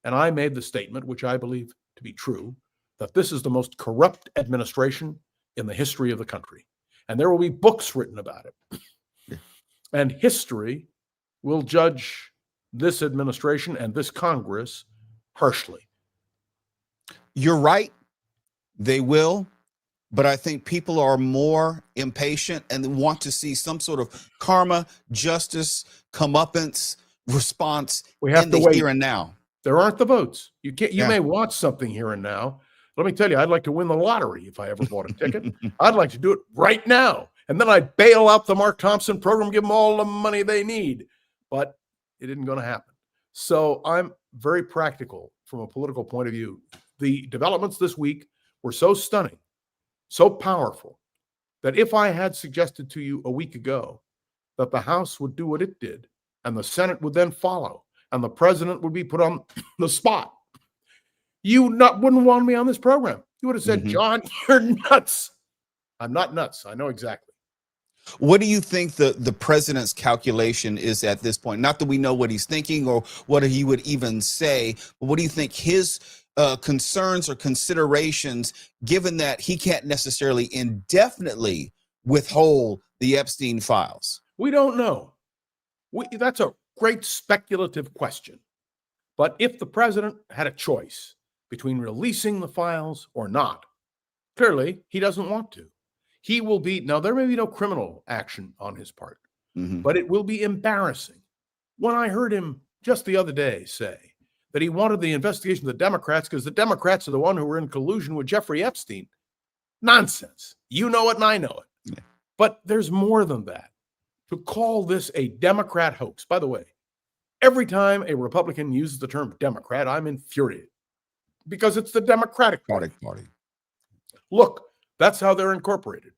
and I made the statement, which I believe to be true, that this is the most corrupt administration in the history of the country. And there will be books written about it. And history will judge this administration and this Congress harshly. You're right. They will. But I think people are more impatient and want to see some sort of karma, justice, comeuppance response We have in to the wait. here and now. There aren't the votes. You can't. You Yeah. may want something here and now. Let me tell you, I'd like to win the lottery if I ever bought a ticket. I'd like to do it right now. And then I'd bail out the Mark Thompson program, give them all the money they need. But it isn't going to happen. So I'm very practical from a political point of view. The developments this week were so stunning, so powerful, that if I had suggested to you a week ago that the House would do what it did, and the Senate would then follow, and the president would be put on the spot, you wouldn't want me on this program. You would have said, John, you're nuts. I'm not nuts. I know exactly. What do you think the president's calculation is at this point? Not that we know what he's thinking or what he would even say, but what do you think his concerns or considerations, given that he can't necessarily indefinitely withhold the Epstein files? We don't know. That's a great speculative question. But if the president had a choice between releasing the files or not, clearly he doesn't want to. He will be, now there may be no criminal action on his part, but it will be embarrassing. When I heard him just the other day say that he wanted the investigation of the Democrats because the Democrats are the one who were in collusion with Jeffrey Epstein. Nonsense. You know it and I know it. Yeah. But there's more than that. To call this a Democrat hoax, by the way, every time a Republican uses the term Democrat, I'm infuriated because it's the Democratic Party. Look, that's how they're incorporated.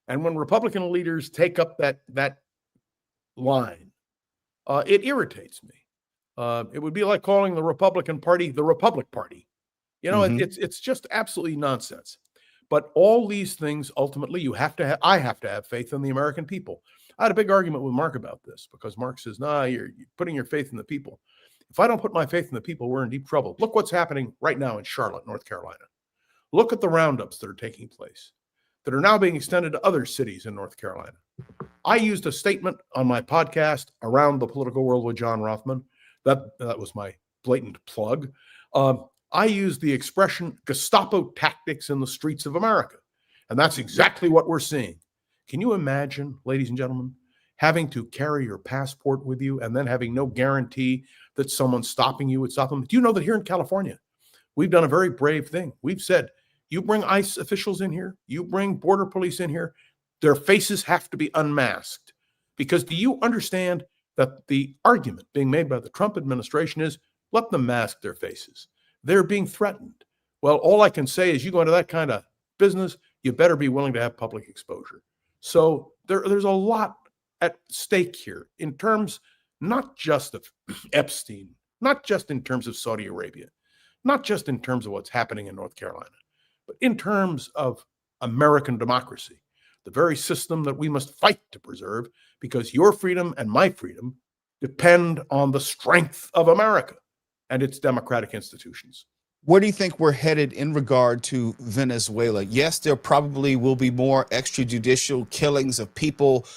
And when Republican leaders take up that line, it irritates me. It would be like calling the Republican Party the Republic Party. You know, it's just absolutely nonsense. But all these things, ultimately, I have to have faith in the American people. I had a big argument with Mark about this because Mark says, you're putting your faith in the people. If I don't put my faith in the people, we're in deep trouble. Look what's happening right now in Charlotte, North Carolina. Look at the roundups that are taking place, that are now being extended to other cities in North Carolina. I used a statement on my podcast, Around the Political World with John Rothmann. That was my blatant plug. I used the expression Gestapo tactics in the streets of America. And that's exactly what we're seeing. Can you imagine, ladies and gentlemen, having to carry your passport with you and then having no guarantee that someone's stopping you would stop them? Do you know that here in California, we've done a very brave thing. We've said, you bring ICE officials in here, you bring border police in here, their faces have to be unmasked. Because do you understand that the argument being made by the Trump administration is, let them mask their faces. They're being threatened. Well, all I can say is you go into that kind of business, you better be willing to have public exposure. So there's a lot at stake here in terms not just of Epstein, not just in terms of Saudi Arabia, not just in terms of what's happening in North Carolina, but in terms of American democracy, the very system that we must fight to preserve because your freedom and my freedom depend on the strength of America and its democratic institutions. Where do you think we're headed in regard to Venezuela? Yes, there probably will be more extrajudicial killings of people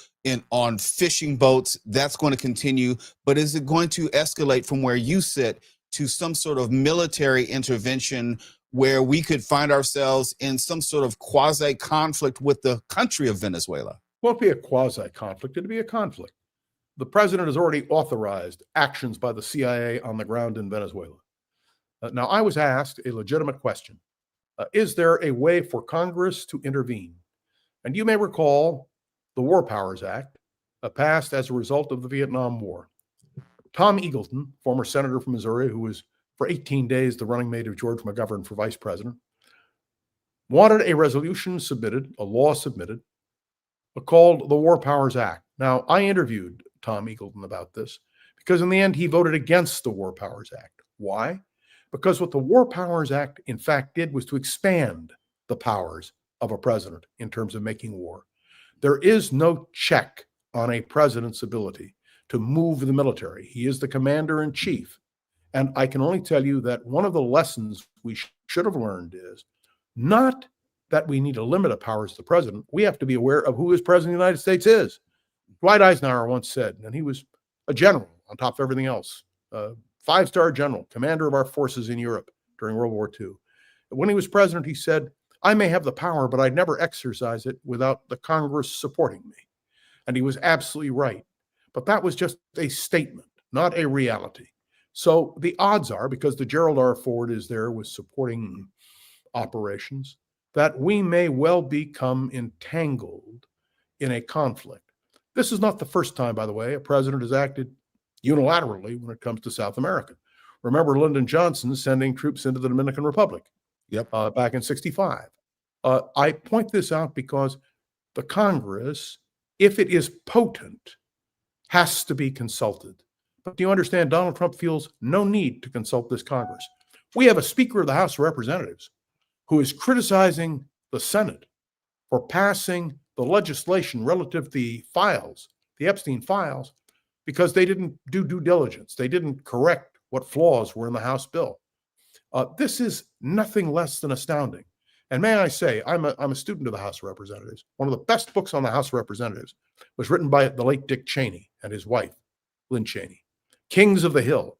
on fishing boats. That's going to continue. But is it going to escalate from where you sit to some sort of military intervention where we could find ourselves in some sort of quasi-conflict with the country of Venezuela? Won't be a quasi-conflict. It'll be a conflict. The president has already authorized actions by the CIA on the ground in Venezuela. Now, I was asked a legitimate question. Is there a way for Congress to intervene? And you may recall the War Powers Act passed as a result of the Vietnam War. Tom Eagleton, former senator from Missouri, who was for 18 days the running mate of George McGovern for vice president, wanted a resolution submitted, a law submitted, called the War Powers Act. Now, I interviewed Tom Eagleton about this because in the end, he voted against the War Powers Act. Why? Because what the War Powers Act, in fact, did was to expand the powers of a president in terms of making war. There is no check on a president's ability to move the military. He is the commander in chief. And I can only tell you that one of the lessons we should have learned is not that we need to limit the powers of the president. We have to be aware of who his president of the United States is. Dwight Eisenhower once said, and he was a general on top of everything else, five-star general, commander of our forces in Europe during World War II. When he was president, he said, I may have the power, but I'd never exercise it without the Congress supporting me. And he was absolutely right. But that was just a statement, not a reality. So the odds are, because the Gerald R. Ford is there with supporting operations, that we may well become entangled in a conflict. This is not the first time, by the way, a president has acted unilaterally when it comes to South America. Remember Lyndon Johnson sending troops into the Dominican Republic back in 1965. I point this out because the Congress, if it is potent, has to be consulted. But do you understand, Donald Trump feels no need to consult this Congress. We have a Speaker of the House of Representatives who is criticizing the Senate for passing the legislation relative to the files, the Epstein files, because they didn't do due diligence. They didn't correct what flaws were in the House bill. This is nothing less than astounding. And may I say, I'm a student of the House of Representatives. One of the best books on the House of Representatives was written by the late Dick Cheney and his wife, Lynn Cheney. Kings of the Hill.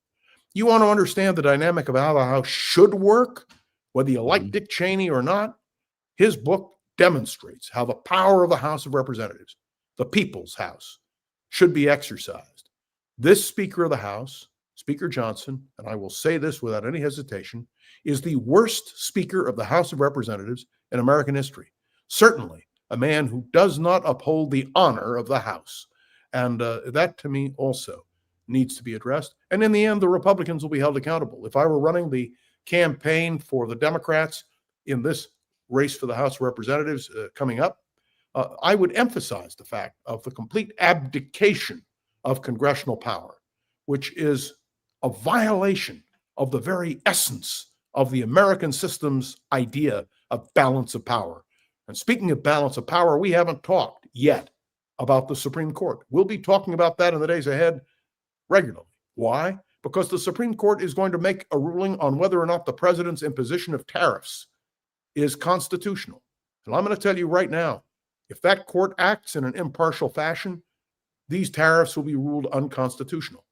You want to understand the dynamic of how the House should work, whether you like Dick Cheney or not? His book demonstrates how the power of the House of Representatives, the people's house, should be exercised. This Speaker of the House Speaker Johnson, and I will say this without any hesitation, is the worst Speaker of the House of Representatives in American history. Certainly a man who does not uphold the honor of the House. And that, to me, also needs to be addressed. And in the end, the Republicans will be held accountable. If I were running the campaign for the Democrats in this race for the House of Representatives coming up, I would emphasize the fact of the complete abdication of congressional power, which is a violation of the very essence of the American system's idea of balance of power. And speaking of balance of power, we haven't talked yet about the Supreme Court. We'll be talking about that in the days ahead regularly. Why? Because the Supreme Court is going to make a ruling on whether or not the president's imposition of tariffs is constitutional. And I'm going to tell you right now, if that court acts in an impartial fashion, these tariffs will be ruled unconstitutional.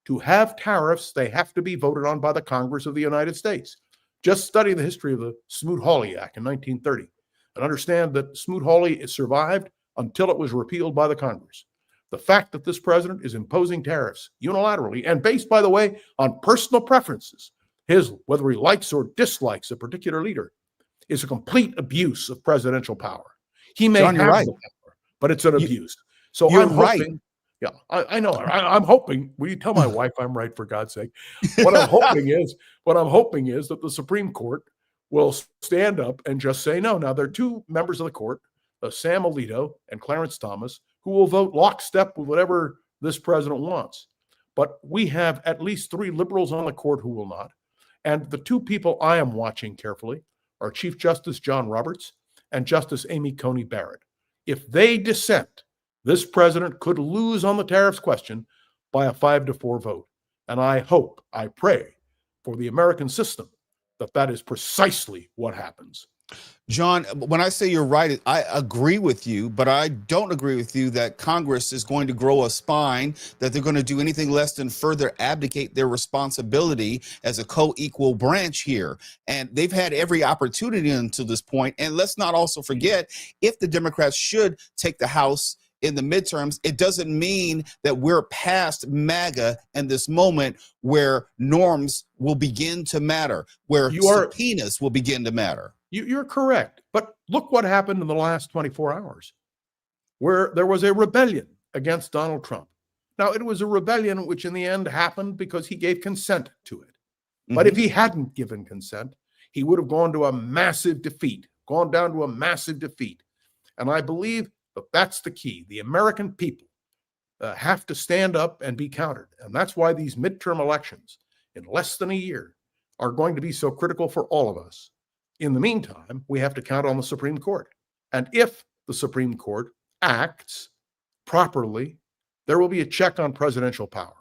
To have tariffs, they have to be voted on by the Congress of the United States. Just study the history of the Smoot-Hawley Act in 1930 and understand that Smoot-Hawley survived until it was repealed by the Congress. The fact that this president is imposing tariffs unilaterally and based, by the way, on personal preferences, whether he likes or dislikes a particular leader, is a complete abuse of presidential power. He may John, have right. the power, but it's an abuse. So you're I'm right. hoping, yeah, I know. I'm hoping. Will you tell my wife I'm right, for God's sake? What I'm hoping is that the Supreme Court will stand up and just say no. Now, there are two members of the court, Sam Alito and Clarence Thomas, who will vote lockstep with whatever this president wants. But we have at least 3 liberals on the court who will not. And the 2 people I am watching carefully are Chief Justice John Roberts and Justice Amy Coney Barrett. If they dissent, this president could lose on the tariffs question by a 5-4 vote. And I hope, I pray for the American system that is precisely what happens. John, when I say you're right, I agree with you, but I don't agree with you that Congress is going to grow a spine, that they're going to do anything less than further abdicate their responsibility as a co-equal branch here. And they've had every opportunity until this point. And let's not also forget, if the Democrats should take the House in the midterms, it doesn't mean that we're past MAGA and this moment where norms will begin to matter, where subpoenas will begin to matter. You're correct. But look what happened in the last 24 hours, where there was a rebellion against Donald Trump. Now, it was a rebellion which in the end happened because he gave consent to it. But if he hadn't given consent, he would have gone to a massive defeat, gone down to a massive defeat. And I believe that that's the key. The American people have to stand up and be countered. And that's why these midterm elections in less than a year are going to be so critical for all of us. In the meantime, we have to count on the Supreme Court. And if the Supreme Court acts properly, there will be a check on presidential power.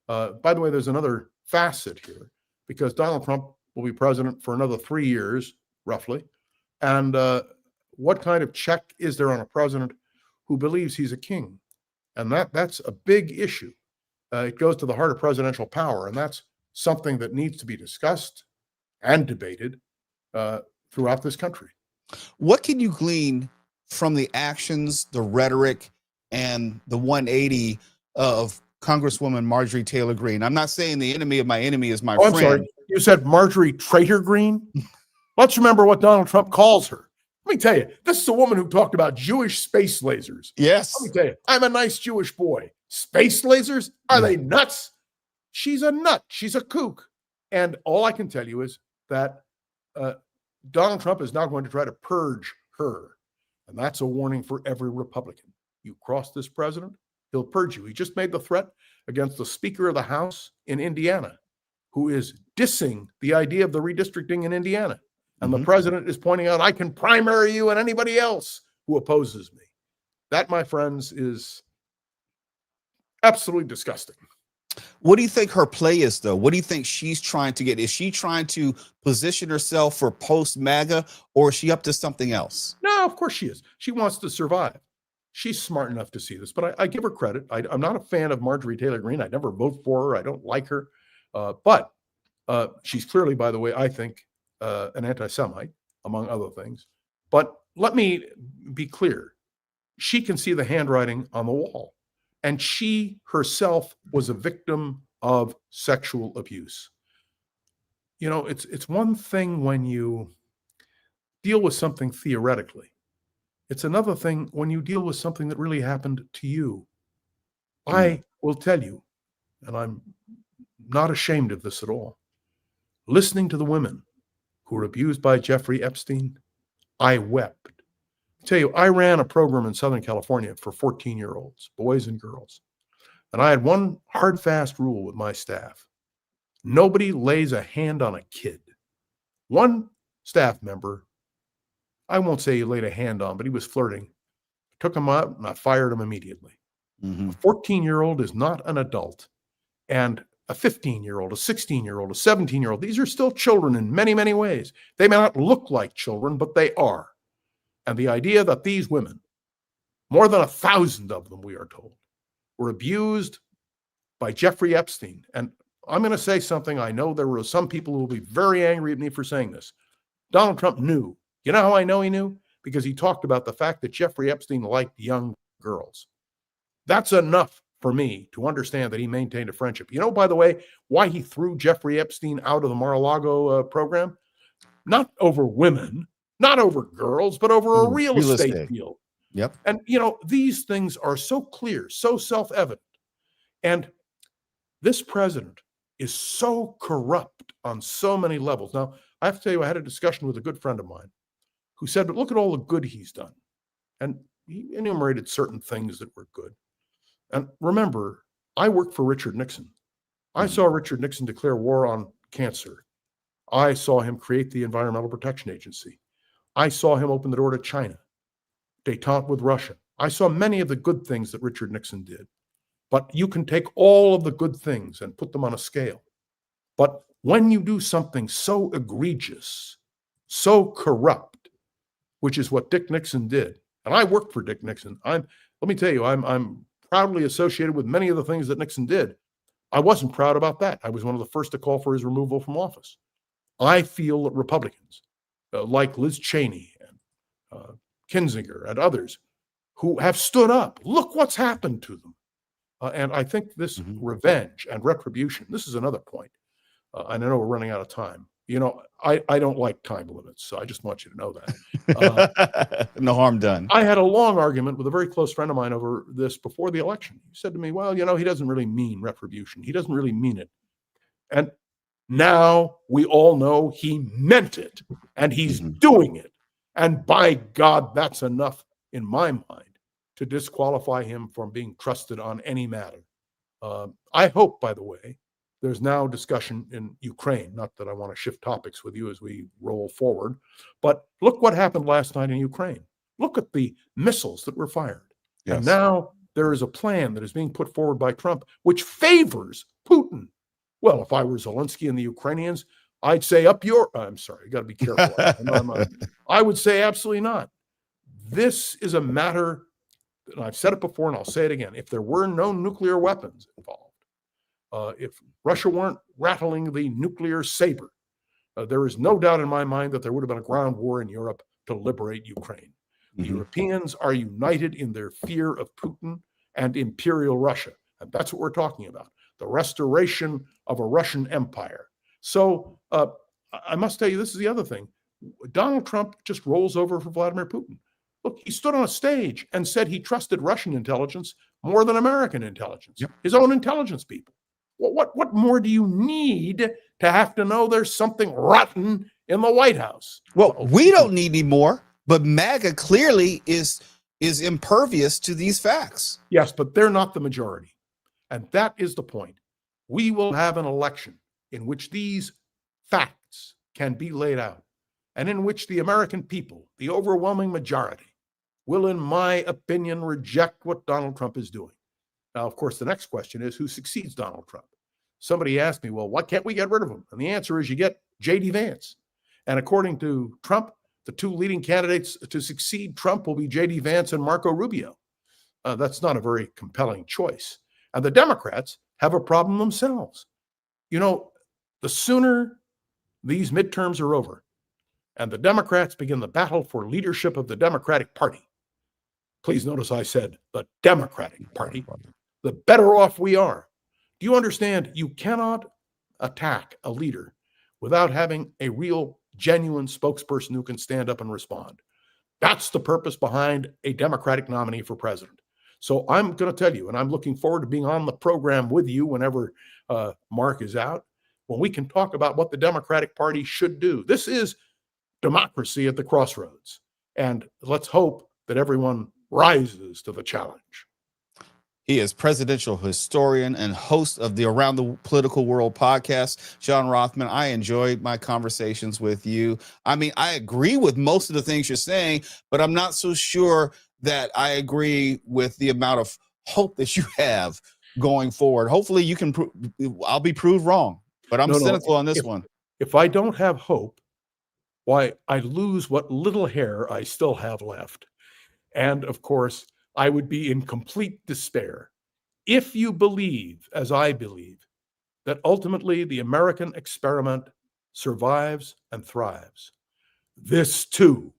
By the way, there's another facet here, because Donald Trump will be president for another 3 years, roughly. And what kind of check is there on a president who believes he's a king? And that's a big issue. It goes to the heart of presidential power, and that's something that needs to be discussed and debated throughout this country. What can you glean from the actions, the rhetoric, and the 180 of Congresswoman Marjorie Taylor Greene? I'm not saying the enemy of my enemy is my friend. I'm sorry. You said Marjorie Traitor Greene? Let's remember what Donald Trump calls her. Let me tell you, this is a woman who talked about Jewish space lasers. Yes. Let me tell you, I'm a nice Jewish boy. Space lasers? Are they nuts? She's a nut. She's a kook. And all I can tell you is that Donald Trump is now going to try to purge her. And that's a warning for every Republican. You cross this president, he'll purge you. He just made the threat against the Speaker of the House in Indiana, who is dissing the idea of the redistricting in Indiana. And the president is pointing out, I can primary you and anybody else who opposes me. That, my friends, is absolutely disgusting. What do you think her play is, though? What do you think she's trying to get? Is she trying to position herself for post-MAGA, or is she up to something else? No, of course she is. She wants to survive. She's smart enough to see this, but I give her credit. I'm not a fan of Marjorie Taylor Greene. I never vote for her. I don't like her. But she's clearly, by the way, I think, an anti-Semite, among other things. But let me be clear. She can see the handwriting on the wall. And she herself was a victim of sexual abuse. You know, it's one thing when you deal with something theoretically. It's another thing when you deal with something that really happened to you. I will tell you, and I'm not ashamed of this at all, listening to the women who were abused by Jeffrey Epstein, I wept. I tell you, I ran a program in Southern California for 14-year-olds, boys and girls. And I had one hard, fast rule with my staff. Nobody lays a hand on a kid. One staff member, I won't say he laid a hand on, but he was flirting. Took him out and I fired him immediately. A 14-year-old is not an adult. And a 15-year-old, a 16-year-old, a 17-year-old, these are still children in many, many ways. They may not look like children, but they are. And the idea that these women, more than 1,000 of them, we are told, were abused by Jeffrey Epstein. And I'm going to say something. I know there were some people who will be very angry at me for saying this. Donald Trump knew. You know how I know he knew? Because he talked about the fact that Jeffrey Epstein liked young girls. That's enough for me to understand that he maintained a friendship. You know, by the way, why he threw Jeffrey Epstein out of the Mar-a-Lago program? Not over women, not over girls, but over a real estate deal. Yep. And, you know, these things are so clear, so self-evident. And this president is so corrupt on so many levels. Now, I have to tell you, I had a discussion with a good friend of mine who said, but look at all the good he's done. And he enumerated certain things that were good. And remember, I worked for Richard Nixon. I saw Richard Nixon declare war on cancer. I saw him create the Environmental Protection Agency. I saw him open the door to China, détente with Russia. I saw many of the good things that Richard Nixon did. But you can take all of the good things and put them on a scale. But when you do something so egregious, so corrupt, which is what Dick Nixon did, and I worked for Dick Nixon. Let me tell you, I'm proudly associated with many of the things that Nixon did. I wasn't proud about that. I was one of the first to call for his removal from office. I feel that Republicans, like Liz Cheney and Kinzinger and others, who have stood up, look what's happened to them. And I think this revenge and retribution, this is another point. And I know we're running out of time. You know, I don't like time limits, so I just want you to know that. No harm done. I had a long argument with a very close friend of mine over this before the election. He said to me, well, you know, he doesn't really mean retribution. He doesn't really mean it. And now we all know he meant it, and he's doing it. And by God, that's enough in my mind to disqualify him from being trusted on any matter. I hope, by the way, there's now discussion in Ukraine. Not that I want to shift topics with you as we roll forward, but look what happened last night in Ukraine. Look at the missiles that were fired. Yes. And now there is a plan that is being put forward by Trump, which favors Putin. Well, if I were Zelensky and the Ukrainians, I'd say I'm sorry, you got to be careful. I would say absolutely not. This is a matter, and I've said it before and I'll say it again. If there were no nuclear weapons involved, if Russia weren't rattling the nuclear saber, there is no doubt in my mind that there would have been a ground war in Europe to liberate Ukraine. The Europeans are united in their fear of Putin and imperial Russia. And that's what we're talking about, the restoration of a Russian empire. So I must tell you, this is the other thing. Donald Trump just rolls over for Vladimir Putin. Look, he stood on a stage and said he trusted Russian intelligence more than American intelligence, his own intelligence people. What more do you need to have to know there's something rotten in the White House? Well, we don't need any more, but MAGA clearly is impervious to these facts. Yes, but they're not the majority. And that is the point. We will have an election in which these facts can be laid out and in which the American people, the overwhelming majority, will, in my opinion, reject what Donald Trump is doing. Now, of course, the next question is who succeeds Donald Trump? Somebody asked me, well, why can't we get rid of him? And the answer is you get J.D. Vance. And according to Trump, the two leading candidates to succeed Trump will be J.D. Vance and Marco Rubio. That's not a very compelling choice. And the Democrats have a problem themselves. You know, the sooner these midterms are over and the Democrats begin the battle for leadership of the Democratic Party, please notice I said the Democratic Party, the better off we are. Do you understand? You cannot attack a leader without having a real, genuine spokesperson who can stand up and respond. That's the purpose behind a Democratic nominee for president. So I'm going to tell you, and I'm looking forward to being on the program with you whenever Mark is out, when we can talk about what the Democratic Party should do. This is democracy at the crossroads. And let's hope that everyone rises to the challenge. He is presidential historian and host of the Around the Political World podcast. John Rothmann, I enjoyed my conversations with you. I mean, I agree with most of the things you're saying, but I'm not so sure that I agree with the amount of hope that you have going forward. Hopefully you can I'll be proved wrong, but I'm cynical on this one. If I don't have hope, why, I lose what little hair I still have left. And of course, I would be in complete despair if you believe, as I believe, that ultimately the American experiment survives and thrives. This too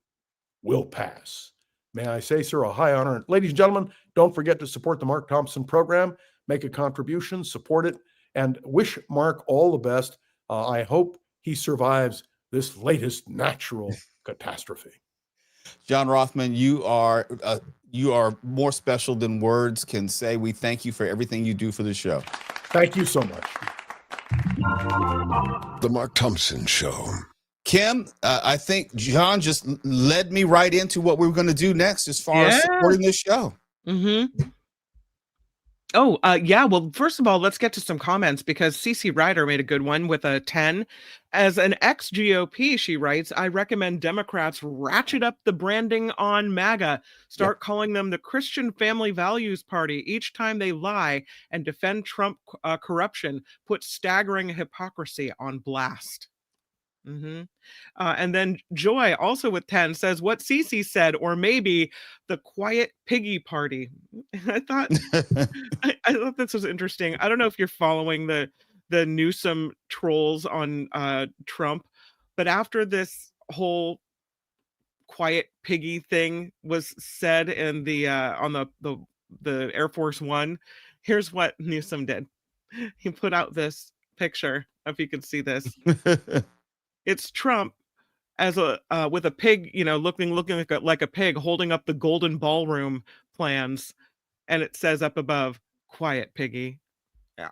will pass. May I say, sir, a high honor. Ladies and gentlemen, don't forget to support the Mark Thompson program, make a contribution, support it, and wish Mark all the best. I hope he survives this latest natural catastrophe. John Rothmann, you are more special than words can say. We thank you for everything you do for the show. Thank you so much. The Mark Thompson Show. Kim, I think John just led me right into what we were going to do next as far as supporting this show. Mm-hmm. Oh, yeah. Well, first of all, let's get to some comments because CC Ryder made a good one with a 10. As an ex-GOP, she writes, I recommend Democrats ratchet up the branding on MAGA. Start calling them the Christian Family Values Party each time they lie and defend Trump corruption. Put staggering hypocrisy on blast. Mm-hmm. And then Joy, also with 10, says what Cece said, or maybe the Quiet Piggy Party. I thought I thought this was interesting. I don't know if you're following the Newsom trolls on Trump, but after this whole Quiet Piggy thing was said in the on the Air Force One, here's what Newsom did. He put out this picture, if you can see this. It's Trump as a with a pig, looking like a pig holding up the golden ballroom plans, and it says up above, "Quiet Piggy." Yeah,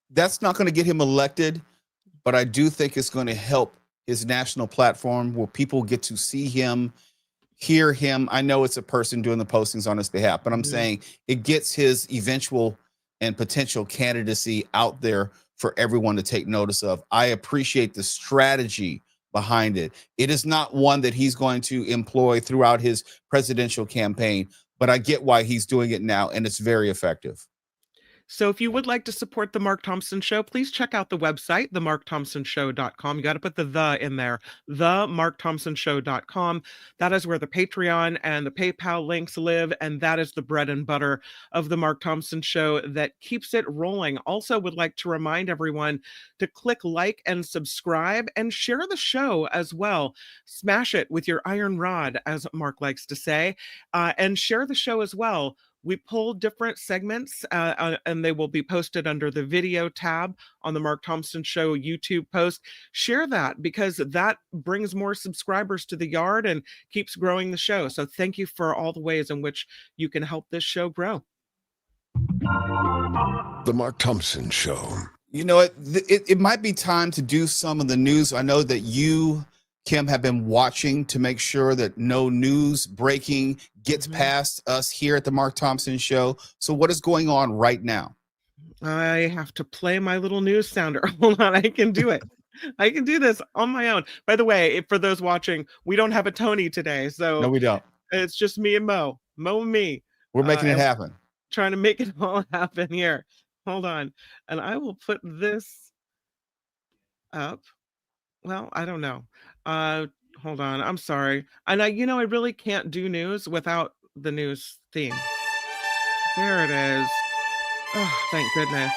that's not going to get him elected, but I do think it's going to help his national platform where people get to see him, hear him. I know it's a person doing the postings on his behalf, but I'm saying it gets his eventual and potential candidacy out there for everyone to take notice of. I appreciate the strategy behind it. It is not one that he's going to employ throughout his presidential campaign, but I get why he's doing it now, and it's very effective. So if you would like to support the Mark Thompson Show, please check out the website, themarkthompsonshow.com. You got to put the in there, themarkthompsonshow.com. That is where the Patreon and the PayPal links live, and that is the bread and butter of the Mark Thompson Show that keeps it rolling. Also would like to remind everyone to click like and subscribe and share the show as well. Smash it with your iron rod, as Mark likes to say, and share the show as well. We pull different segments and they will be posted under the video tab on the Mark Thompson Show YouTube post. Share that because that brings more subscribers to the yard and keeps growing the show. So thank you for all the ways in which you can help this show grow. The Mark Thompson Show. You know, it might be time to do some of the news. I know that you, Kim, have been watching to make sure that no news breaking gets past us here at the Mark Thompson Show. So what is going on right now? I have to play my little news sounder. Hold on, I can do it. I can do this on my own. By the way, for those watching, we don't have a Tony today. So no, we don't. It's just me and Mo and me. We're making it happen. Trying to make it all happen here. Hold on. And I will put this up. Well, I don't know. Hold on. I'm sorry. And I really can't do news without the news theme. There it is. Oh, thank goodness.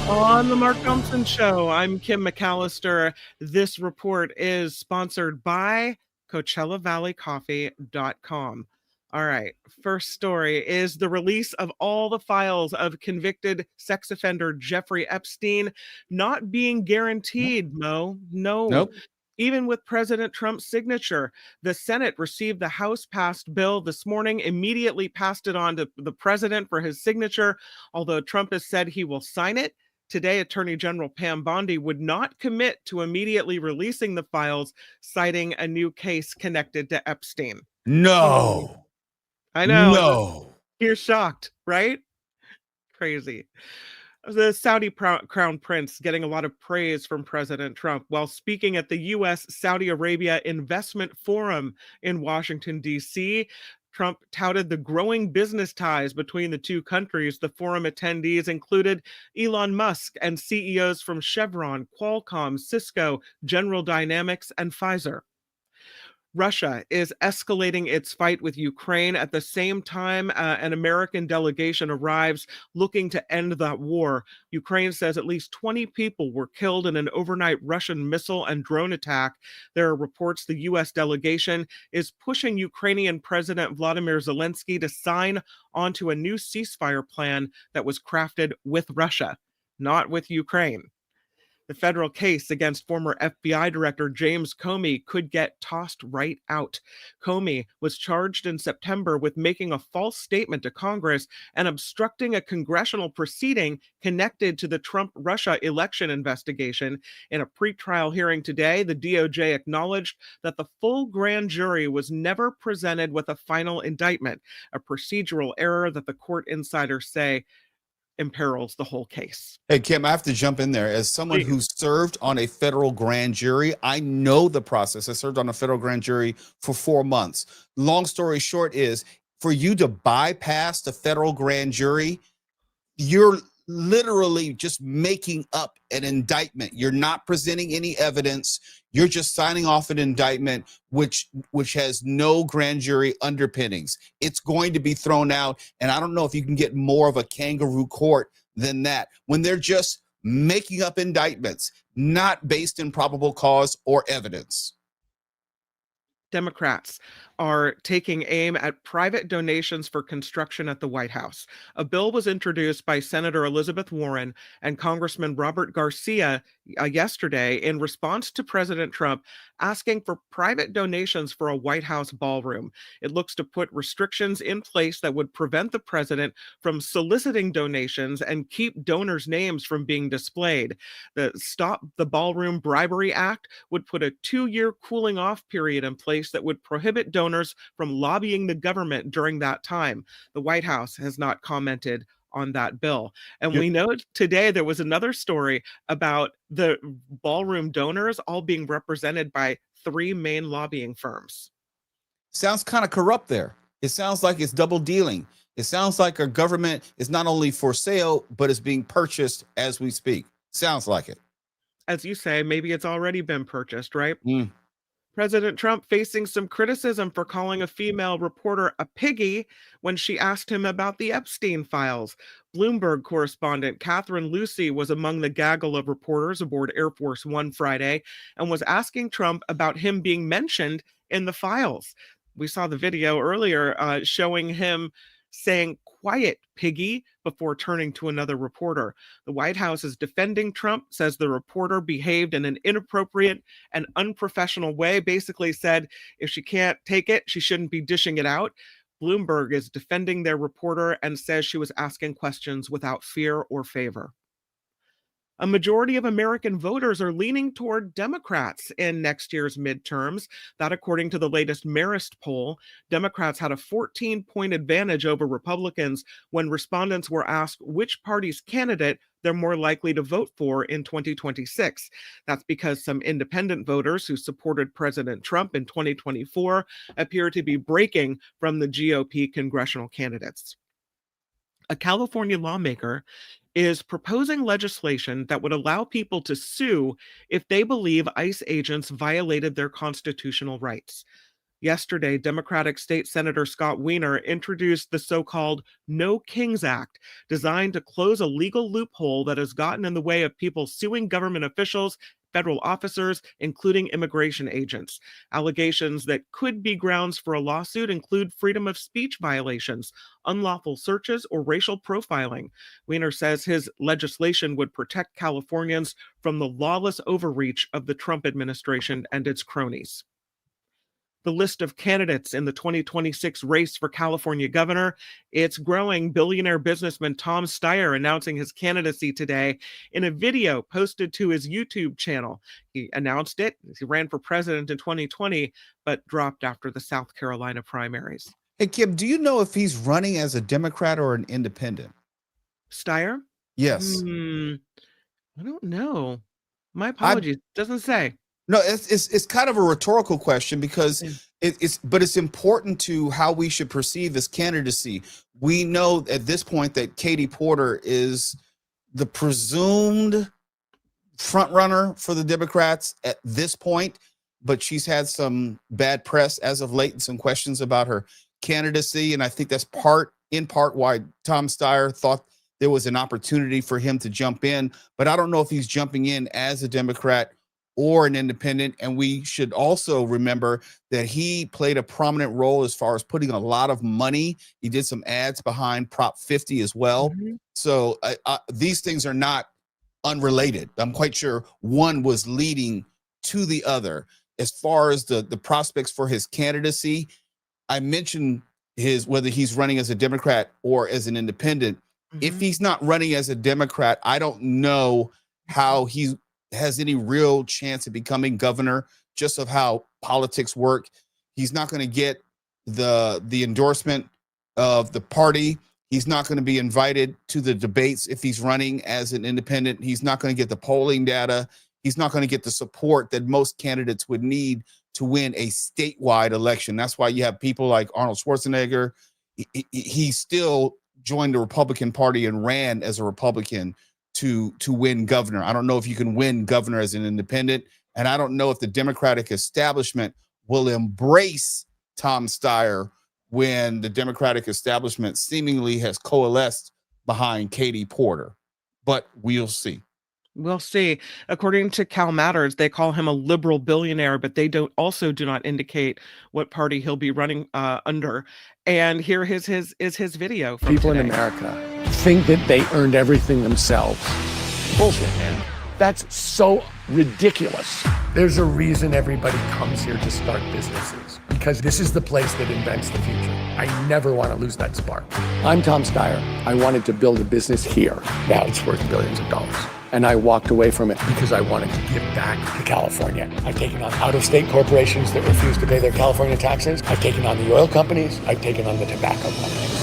On the Mark Thompson Show, I'm Kim McAllister. This report is sponsored by CoachellaValleyCoffee.com. All right. First story is the release of all the files of convicted sex offender Jeffrey Epstein not being guaranteed, Mo. No. Nope. Even with President Trump's signature, the Senate received the House passed bill this morning, immediately passed it on to the president for his signature, although Trump has said he will sign it. Today, Attorney General Pam Bondi would not commit to immediately releasing the files, citing a new case connected to Epstein. No. I know. No. You're shocked, right? Crazy. The Saudi crown prince getting a lot of praise from President Trump while speaking at the U.S. Saudi Arabia Investment Forum in Washington, D.C. Trump touted the growing business ties between the two countries. The forum attendees included Elon Musk and CEOs from Chevron, Qualcomm, Cisco, General Dynamics, and Pfizer. Russia is escalating its fight with Ukraine. At the same time, an American delegation arrives looking to end that war. Ukraine says at least 20 people were killed in an overnight Russian missile and drone attack. There are reports the U.S. delegation is pushing Ukrainian President Vladimir Zelensky to sign onto a new ceasefire plan that was crafted with Russia, not with Ukraine. The federal case against former FBI Director James Comey could get tossed right out. Comey was charged in September with making a false statement to Congress and obstructing a congressional proceeding connected to the Trump-Russia election investigation. In a pretrial hearing today, the DOJ acknowledged that the full grand jury was never presented with a final indictment, a procedural error that the court insiders say imperils the whole case. Hey, Kim, I have to jump in there. As someone who served on a federal grand jury, I know the process. I served on a federal grand jury for 4 months. Long story short is, for you to bypass the federal grand jury, you're literally just making up an indictment. You're not presenting any evidence. You're just signing off an indictment which has no grand jury underpinnings. It's going to be thrown out, and I don't know if you can get more of a kangaroo court than that when they're just making up indictments not based in probable cause or evidence. Democrats are taking aim at private donations for construction at the White House. A bill was introduced by Senator Elizabeth Warren and Congressman Robert Garcia yesterday in response to President Trump asking for private donations for a White House ballroom. It looks to put restrictions in place that would prevent the president from soliciting donations and keep donors' names from being displayed. The Stop the Ballroom Bribery Act would put a 2-year cooling off period in place that would prohibit donors from lobbying the government during that time. The White House has not commented on that bill. And we know today there was another story about the ballroom donors all being represented by 3 main lobbying firms. Sounds kind of corrupt there. It sounds like it's double dealing. It sounds like our government is not only for sale, but it's being purchased as we speak. Sounds like it. As you say, maybe it's already been purchased, right? President Trump facing some criticism for calling a female reporter a piggy when she asked him about the Epstein Files. Bloomberg correspondent Catherine Lucy was among the gaggle of reporters aboard Air Force One Friday and was asking Trump about him being mentioned in the files. We saw the video earlier showing him saying, "Quiet, piggy," before turning to another reporter. The White House is defending Trump, says the reporter behaved in an inappropriate and unprofessional way, basically said if she can't take it, she shouldn't be dishing it out. Bloomberg is defending their reporter and says she was asking questions without fear or favor. A majority of American voters are leaning toward Democrats in next year's midterms. That, according to the latest Marist poll, Democrats had a 14-point advantage over Republicans when respondents were asked which party's candidate they're more likely to vote for in 2026. That's because some independent voters who supported President Trump in 2024 appear to be breaking from the GOP congressional candidates. A California lawmaker is proposing legislation that would allow people to sue if they believe ICE agents violated their constitutional rights. Yesterday, Democratic State Senator Scott Wiener introduced the so-called No Kings Act, designed to close a legal loophole that has gotten in the way of people suing government officials federal officers, including immigration agents. Allegations that could be grounds for a lawsuit include freedom of speech violations, unlawful searches, or racial profiling. Weiner says his legislation would protect Californians from the lawless overreach of the Trump administration and its cronies. The list of candidates in the 2026 race for California governor. It's growing. Billionaire businessman Tom Steyer announcing his candidacy today in a video posted to his YouTube channel. He announced it. He ran for president in 2020, but dropped after the South Carolina primaries. Hey, Kim, do you know if he's running as a Democrat or an independent? Steyer? Yes. I don't know. My apologies. Doesn't say. No, it's kind of a rhetorical question because it's important to how we should perceive this candidacy. We know at this point that Katie Porter is the presumed front runner for the Democrats at this point, but she's had some bad press as of late and some questions about her candidacy. And I think that's in part why Tom Steyer thought there was an opportunity for him to jump in, but I don't know if he's jumping in as a Democrat or an independent. And we should also remember that he played a prominent role as far as putting a lot of money. He did some ads behind Prop 50 as well. So these things are not unrelated. I'm quite sure one was leading to the other. As far as the prospects for his candidacy, I mentioned whether he's running as a Democrat or as an independent. If he's not running as a Democrat, I don't know how he has any real chance of becoming governor, just of how politics work. He's not going to get the endorsement of the party. He's not going to be invited to the debates if he's running as an independent. He's not going to get the polling data. He's not going to get the support that most candidates would need to win a statewide election. That's why you have people like Arnold Schwarzenegger. He still joined the Republican Party and ran as a Republican to win governor. I don't know if you can win governor as an independent, and I don't know if the Democratic establishment will embrace Tom Steyer when the Democratic establishment seemingly has coalesced behind Katie Porter. But we'll see. We'll see. According to Cal Matters, they call him a liberal billionaire, but they do not indicate what party he'll be running under. And here is his video from People today. in America think that they earned everything themselves. Bullshit, man. That's so ridiculous. There's a reason everybody comes here to start businesses, because this is the place that invents the future. I never want to lose that spark. I'm Tom Steyer. I wanted to build a business here. Now it's worth billions of dollars. And I walked away from it because I wanted to give back to California. I've taken on out-of-state corporations that refuse to pay their California taxes. I've taken on the oil companies. I've taken on the tobacco companies.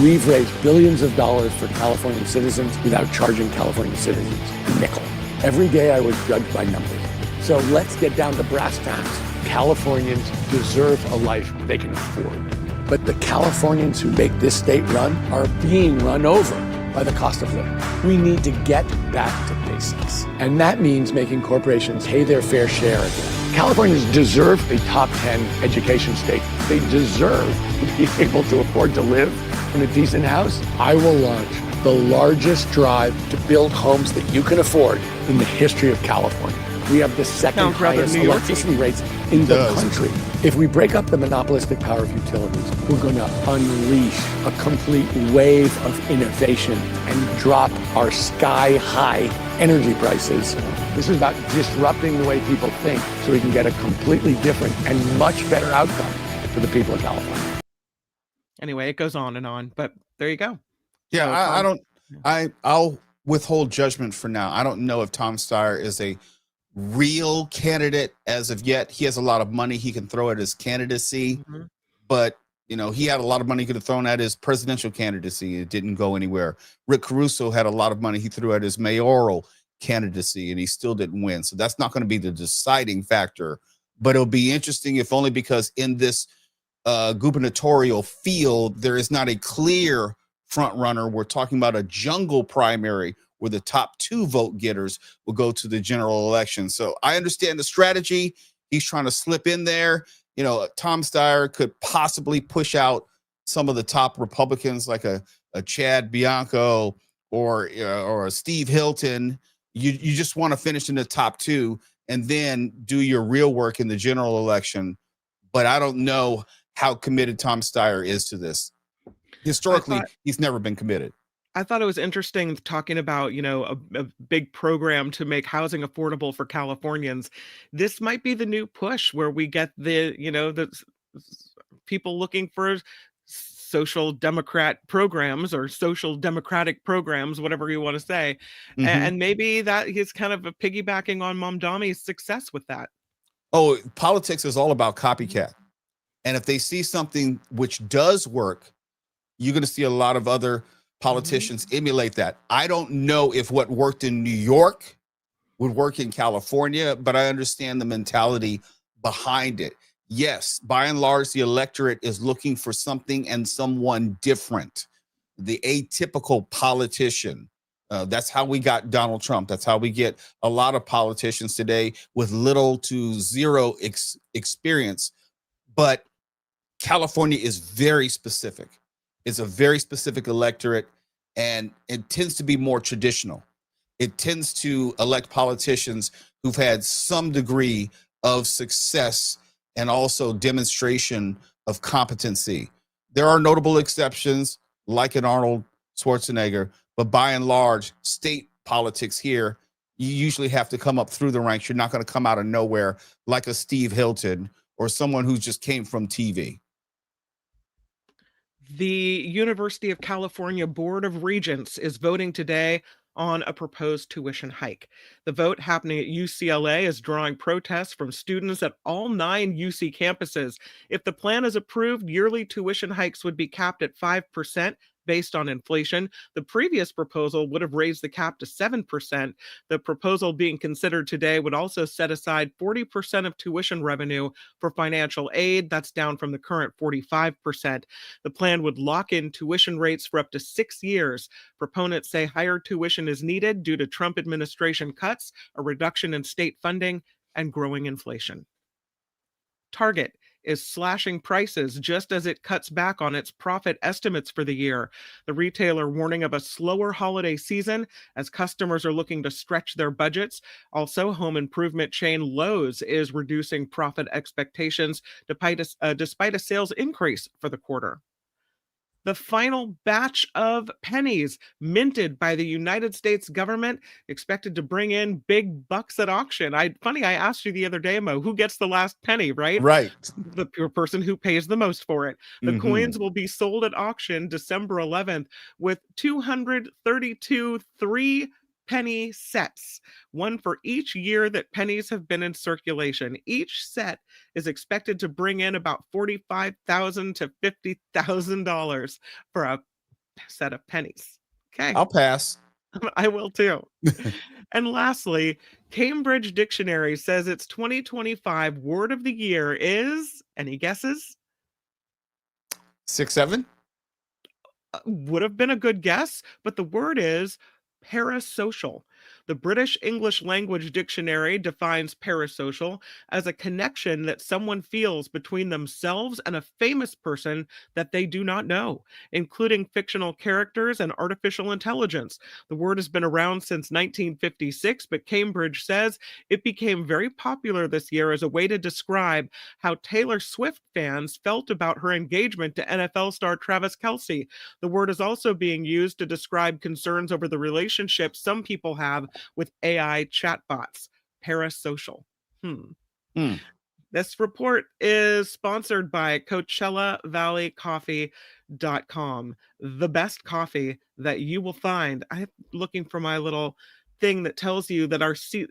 We've raised billions of dollars for Californian citizens without charging Californian citizens a nickel. Every day I was judged by numbers. So let's get down to brass tacks. Californians deserve a life they can afford. But the Californians who make this state run are being run over by the cost of living. We need to get back to basics. And that means making corporations pay their fair share again. Californians deserve a top 10 education state. They deserve to be able to afford to live in a decent house. I will launch the largest drive to build homes that you can afford in the history of California. We have the second highest electricity rates in the country. If we break up the monopolistic power of utilities, we're going to unleash a complete wave of innovation and drop our sky-high energy prices. This is about disrupting the way people think so we can get a completely different and much better outcome for the people of California. Anyway, it goes on, but there you go. Yeah, So, I'll withhold judgment for now. I don't know if Tom Steyer is a real candidate as of yet. He has a lot of money he can throw at his candidacy, but he had a lot of money he could have thrown at his presidential candidacy. It didn't go anywhere. Rick Caruso had a lot of money he threw at his mayoral candidacy, and he still didn't win. So that's not going to be the deciding factor, but it'll be interesting, if only because in this gubernatorial field, there is not a clear front runner. We're talking about a jungle primary where the top 2 vote getters will go to the general election. So I understand the strategy. He's trying to slip in there. Tom Steyer could possibly push out some of the top Republicans like a Chad Bianco or a Steve Hilton, You just want to finish in the top 2 and then do your real work in the general election. But I don't know how committed Tom Steyer is to this. Historically, he's never been committed. I thought it was interesting talking about, a big program to make housing affordable for Californians. This might be the new push where we get the people looking for social democrat programs or social democratic programs, whatever you want to say. And maybe that he's kind of piggybacking on Mamdani's success with that. Oh, politics is all about copycat. And if they see something which does work, you're going to see a lot of other politicians emulate that. I don't know if what worked in New York would work in California, but I understand the mentality behind it. Yes, by and large, the electorate is looking for something and someone different. The atypical politician. That's how we got Donald Trump. That's how we get a lot of politicians today with little to zero experience. But California is very specific. It's a very specific electorate, and it tends to be more traditional. It tends to elect politicians who've had some degree of success and also demonstration of competency. There are notable exceptions, like an Arnold Schwarzenegger, but by and large, state politics here, you usually have to come up through the ranks. You're not going to come out of nowhere like a Steve Hilton or someone who just came from TV. The University of California Board of Regents is voting today on a proposed tuition hike. The vote happening at UCLA is drawing protests from students at all 9 UC campuses. If the plan is approved, yearly tuition hikes would be capped at 5%. Based on inflation. The previous proposal would have raised the cap to 7%. The proposal being considered today would also set aside 40% of tuition revenue for financial aid. That's down from the current 45%. The plan would lock in tuition rates for up to 6 years. Proponents say higher tuition is needed due to Trump administration cuts, a reduction in state funding, and growing inflation. Target is slashing prices just as it cuts back on its profit estimates for the year. The retailer warning of a slower holiday season as customers are looking to stretch their budgets. Also, home improvement chain Lowe's is reducing profit expectations despite a sales increase for the quarter. The final batch of pennies minted by the United States government expected to bring in big bucks at auction. I asked you the other day, Mo, who gets the last penny, right? Right. The person who pays the most for it. The coins will be sold at auction December 11th with 232 3-penny sets, one for each year that pennies have been in circulation. Each set is expected to bring in about $45,000 to $50,000 for a set of pennies. Okay. I'll pass. I will too. And lastly, Cambridge Dictionary says its 2025 word of the year is, any guesses? 6-7? Would have been a good guess, but the word is parasocial. The British English Language Dictionary defines parasocial as a connection that someone feels between themselves and a famous person that they do not know, including fictional characters and artificial intelligence. The word has been around since 1956, but Cambridge says it became very popular this year as a way to describe how Taylor Swift fans felt about her engagement to NFL star Travis Kelce. The word is also being used to describe concerns over the relationship some people have with AI chatbots. Parasocial. This report is sponsored by CoachellaValleyCoffee.com, the best coffee that you will find. I'm looking for my little thing that tells you that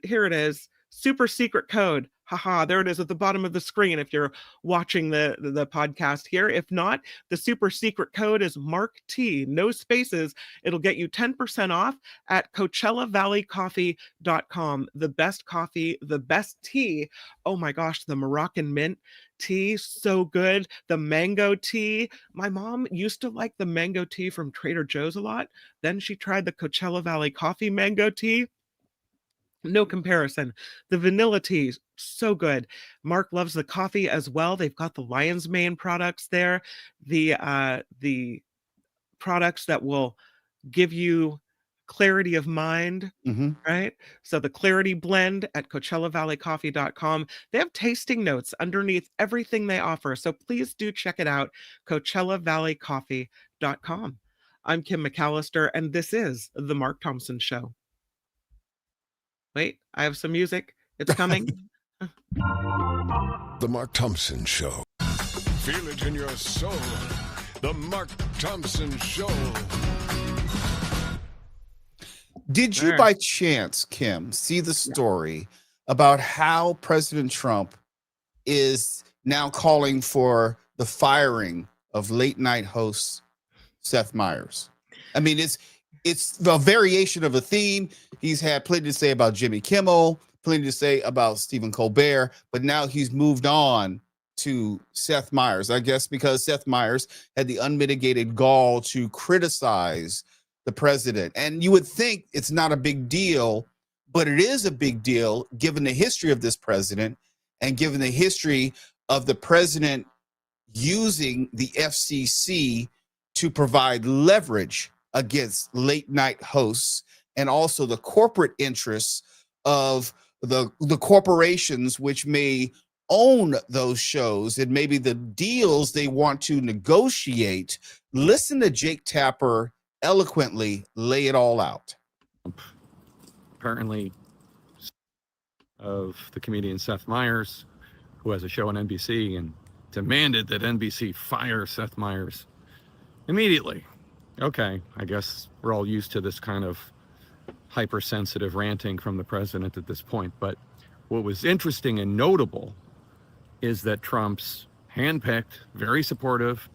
here it is, super secret code. Haha, there it is at the bottom of the screen if you're watching the podcast here. If not, the super secret code is MARK-T, no spaces. It'll get you 10% off at CoachellaValleyCoffee.com. The best coffee, the best tea. Oh my gosh, the Moroccan mint tea, so good. The mango tea. My mom used to like the mango tea from Trader Joe's a lot. Then she tried the Coachella Valley Coffee mango tea. No comparison. The vanilla tea, so good. Mark loves the coffee as well. They've got the Lion's Mane products there. The products that will give you clarity of mind, Mhm. right? So the Clarity Blend at CoachellaValleyCoffee.com. They have tasting notes underneath everything they offer. So please do check it out, CoachellaValleyCoffee.com. I'm Kim McAllister, and this is The Mark Thompson Show. Wait, I have some music. It's coming. The Mark Thompson Show. Feel it in your soul. The Mark Thompson Show. Did you by chance, Kim, see the story about how President Trump is now calling for the firing of late night host Seth Meyers? I mean, it's the variation of a theme. He's had plenty to say about Jimmy Kimmel, plenty to say about Stephen Colbert, but now he's moved on to Seth Meyers, I guess, because Seth Meyers had the unmitigated gall to criticize the president. And you would think it's not a big deal, but it is a big deal given the history of this president and given the history of the president using the FCC to provide leverage against late night hosts and also the corporate interests of the corporations which may own those shows and maybe the deals they want to negotiate. Listen to Jake Tapper eloquently lay it all out. Apparently, of the comedian Seth Meyers, who has a show on NBC, and demanded that NBC fire Seth Meyers immediately. Okay, I guess we're all used to this kind of hypersensitive ranting from the president at this point. But what was interesting and notable is that Trump's handpicked, very supportive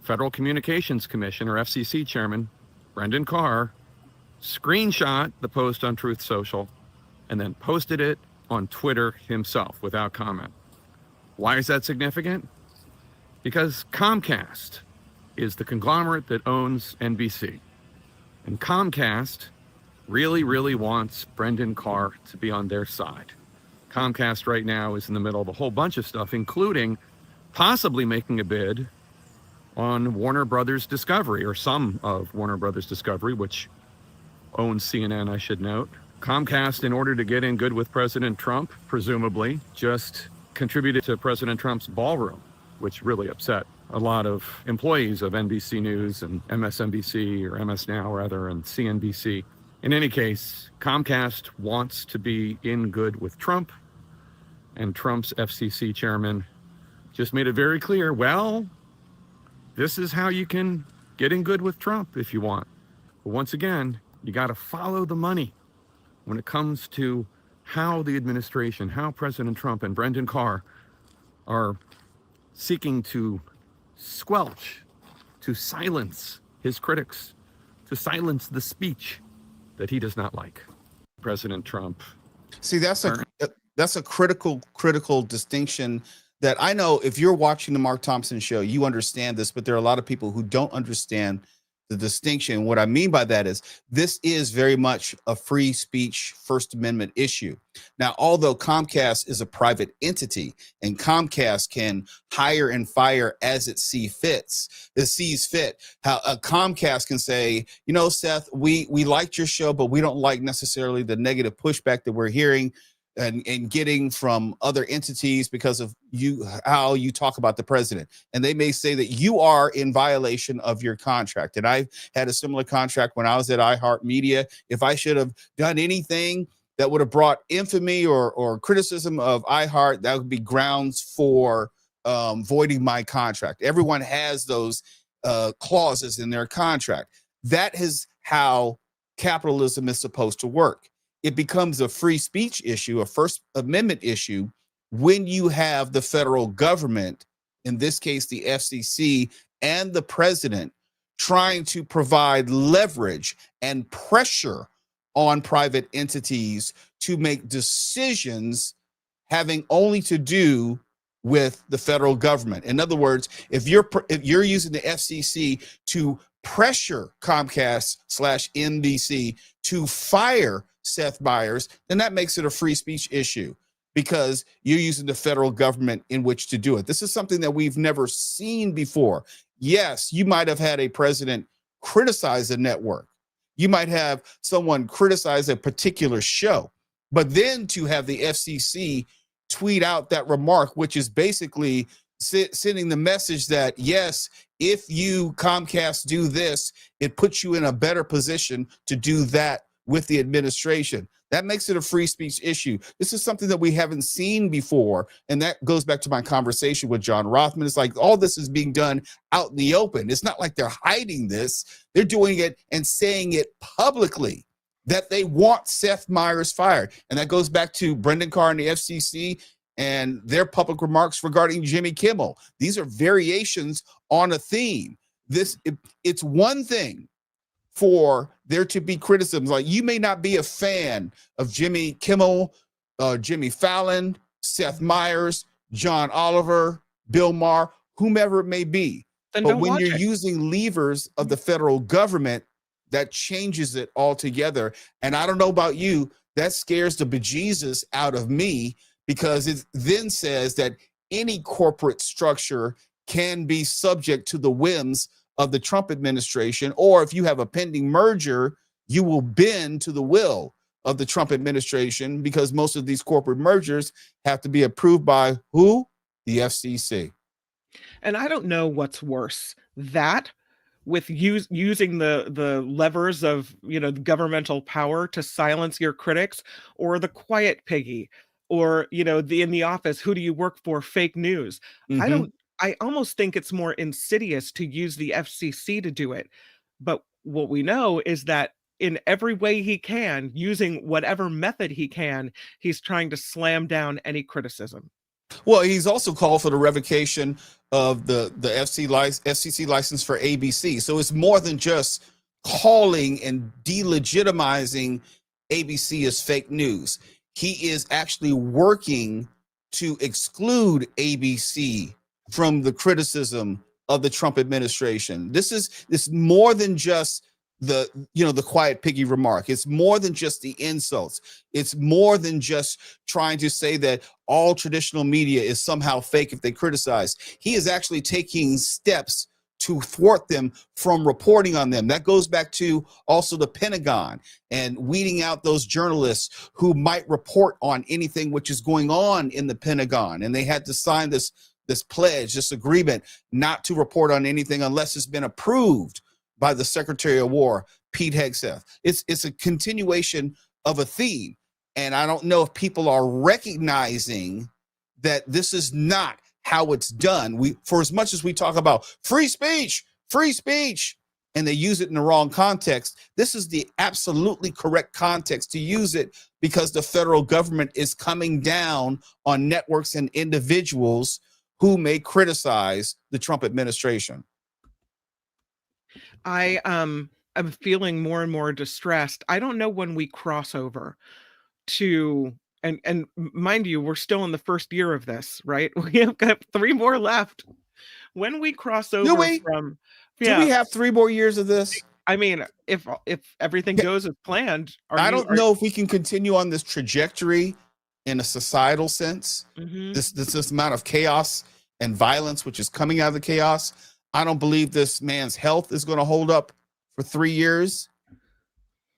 Federal Communications Commission, or FCC chairman, Brendan Carr, screenshot the post on Truth Social and then posted it on Twitter himself without comment. Why is that significant? Because Comcast is the conglomerate that owns NBC. And Comcast really, really wants Brendan Carr to be on their side. Comcast right now is in the middle of a whole bunch of stuff, including possibly making a bid on Warner Brothers Discovery, or some of Warner Brothers Discovery, which owns CNN, I should note. Comcast, in order to get in good with President Trump, presumably, just contributed to President Trump's ballroom, which really upset a lot of employees of NBC News and MSNBC, or MS Now rather, and CNBC. In any case, Comcast wants to be in good with Trump, and Trump's FCC chairman just made it very clear, well, this is how you can get in good with Trump if you want. But once again, you got to follow the money when it comes to how the administration, how President Trump and Brendan Carr are seeking to squelch, to silence his critics, to silence the speech that he does not like. President Trump. See, that's a critical distinction that I know if you're watching the Mark Thompson Show, you understand this, but there are a lot of people who don't understand the distinction. What I mean by that is this is very much a free speech First Amendment issue. Now, although Comcast is a private entity and Comcast can hire and fire as it sees fit, how a Comcast can say, you know, Seth, we liked your show, but we don't like necessarily the negative pushback that we're hearing and getting from other entities because of how you talk about the president. And they may say that you are in violation of your contract. And I've had a similar contract when I was at iHeartMedia. If I should have done anything that would have brought infamy or criticism of iHeart, that would be grounds for voiding my contract. Everyone has those clauses in their contract. That is how capitalism is supposed to work. It becomes a free speech issue, a First Amendment issue, when you have the federal government, in this case, the FCC and the president, trying to provide leverage and pressure on private entities to make decisions having only to do with the federal government. In other words, if you're using the FCC to pressure Comcast/NBC to fire Seth Meyers, then that makes it a free speech issue because you're using the federal government in which to do it. This is something that we've never seen before. Yes, you might have had a president criticize a network. You might have someone criticize a particular show, but then to have the FCC tweet out that remark, which is basically sending the message that, yes, if you Comcast do this, it puts you in a better position to do that with the administration. That makes it a free speech issue. This is something that we haven't seen before. And that goes back to my conversation with John Rothmann. It's like all this is being done out in the open. It's not like they're hiding this. They're doing it and saying it publicly that they want Seth Meyers fired. And that goes back to Brendan Carr and the FCC and their public remarks regarding Jimmy Kimmel. These are variations on a theme. It's one thing for there to be criticisms. Like, you may not be a fan of Jimmy Kimmel, Jimmy Fallon, Seth Meyers, John Oliver, Bill Maher, whomever it may be. Then but don't when watch you're it. using levers of the federal government, that changes it altogether. And I don't know about you, that scares the bejesus out of me, because it then says that any corporate structure can be subject to the whims of the Trump administration, or if you have a pending merger, you will bend to the will of the Trump administration, because most of these corporate mergers have to be approved by who? The FCC. And I don't know what's worse, that with using the levers of, governmental power to silence your critics, or the quiet piggy, or, in the office, who do you work for? Fake news. I almost think it's more insidious to use the FCC to do it. But what we know is that in every way he can, using whatever method he can, he's trying to slam down any criticism. Well, he's also called for the revocation of the FCC license for ABC. So it's more than just calling and delegitimizing ABC as fake news. He is actually working to exclude ABC from the criticism of the Trump administration. This is more than just the quiet piggy remark. It's more than just the insults. It's more than just trying to say that all traditional media is somehow fake if they criticize. He is actually taking steps to thwart them from reporting on them. That goes back to also the Pentagon and weeding out those journalists who might report on anything which is going on in the Pentagon. And they had to sign this pledge, this agreement, not to report on anything unless it's been approved by the Secretary of War, Pete Hegseth. It's a continuation of a theme. And I don't know if people are recognizing that this is not how it's done. For as much as we talk about free speech, and they use it in the wrong context, this is the absolutely correct context to use it, because the federal government is coming down on networks and individuals who may criticize the Trump administration. I'm feeling more and more distressed. I don't know when we cross over to, and mind you, we're still in the first year of this, right? We have got 3 more left. When we cross over from, do we have 3 more years of this? I mean, if everything goes as planned, I don't know if we can continue on this trajectory in a societal sense. This amount of chaos and violence which is coming out of the chaos. I don't believe this man's health is going to hold up for 3 years.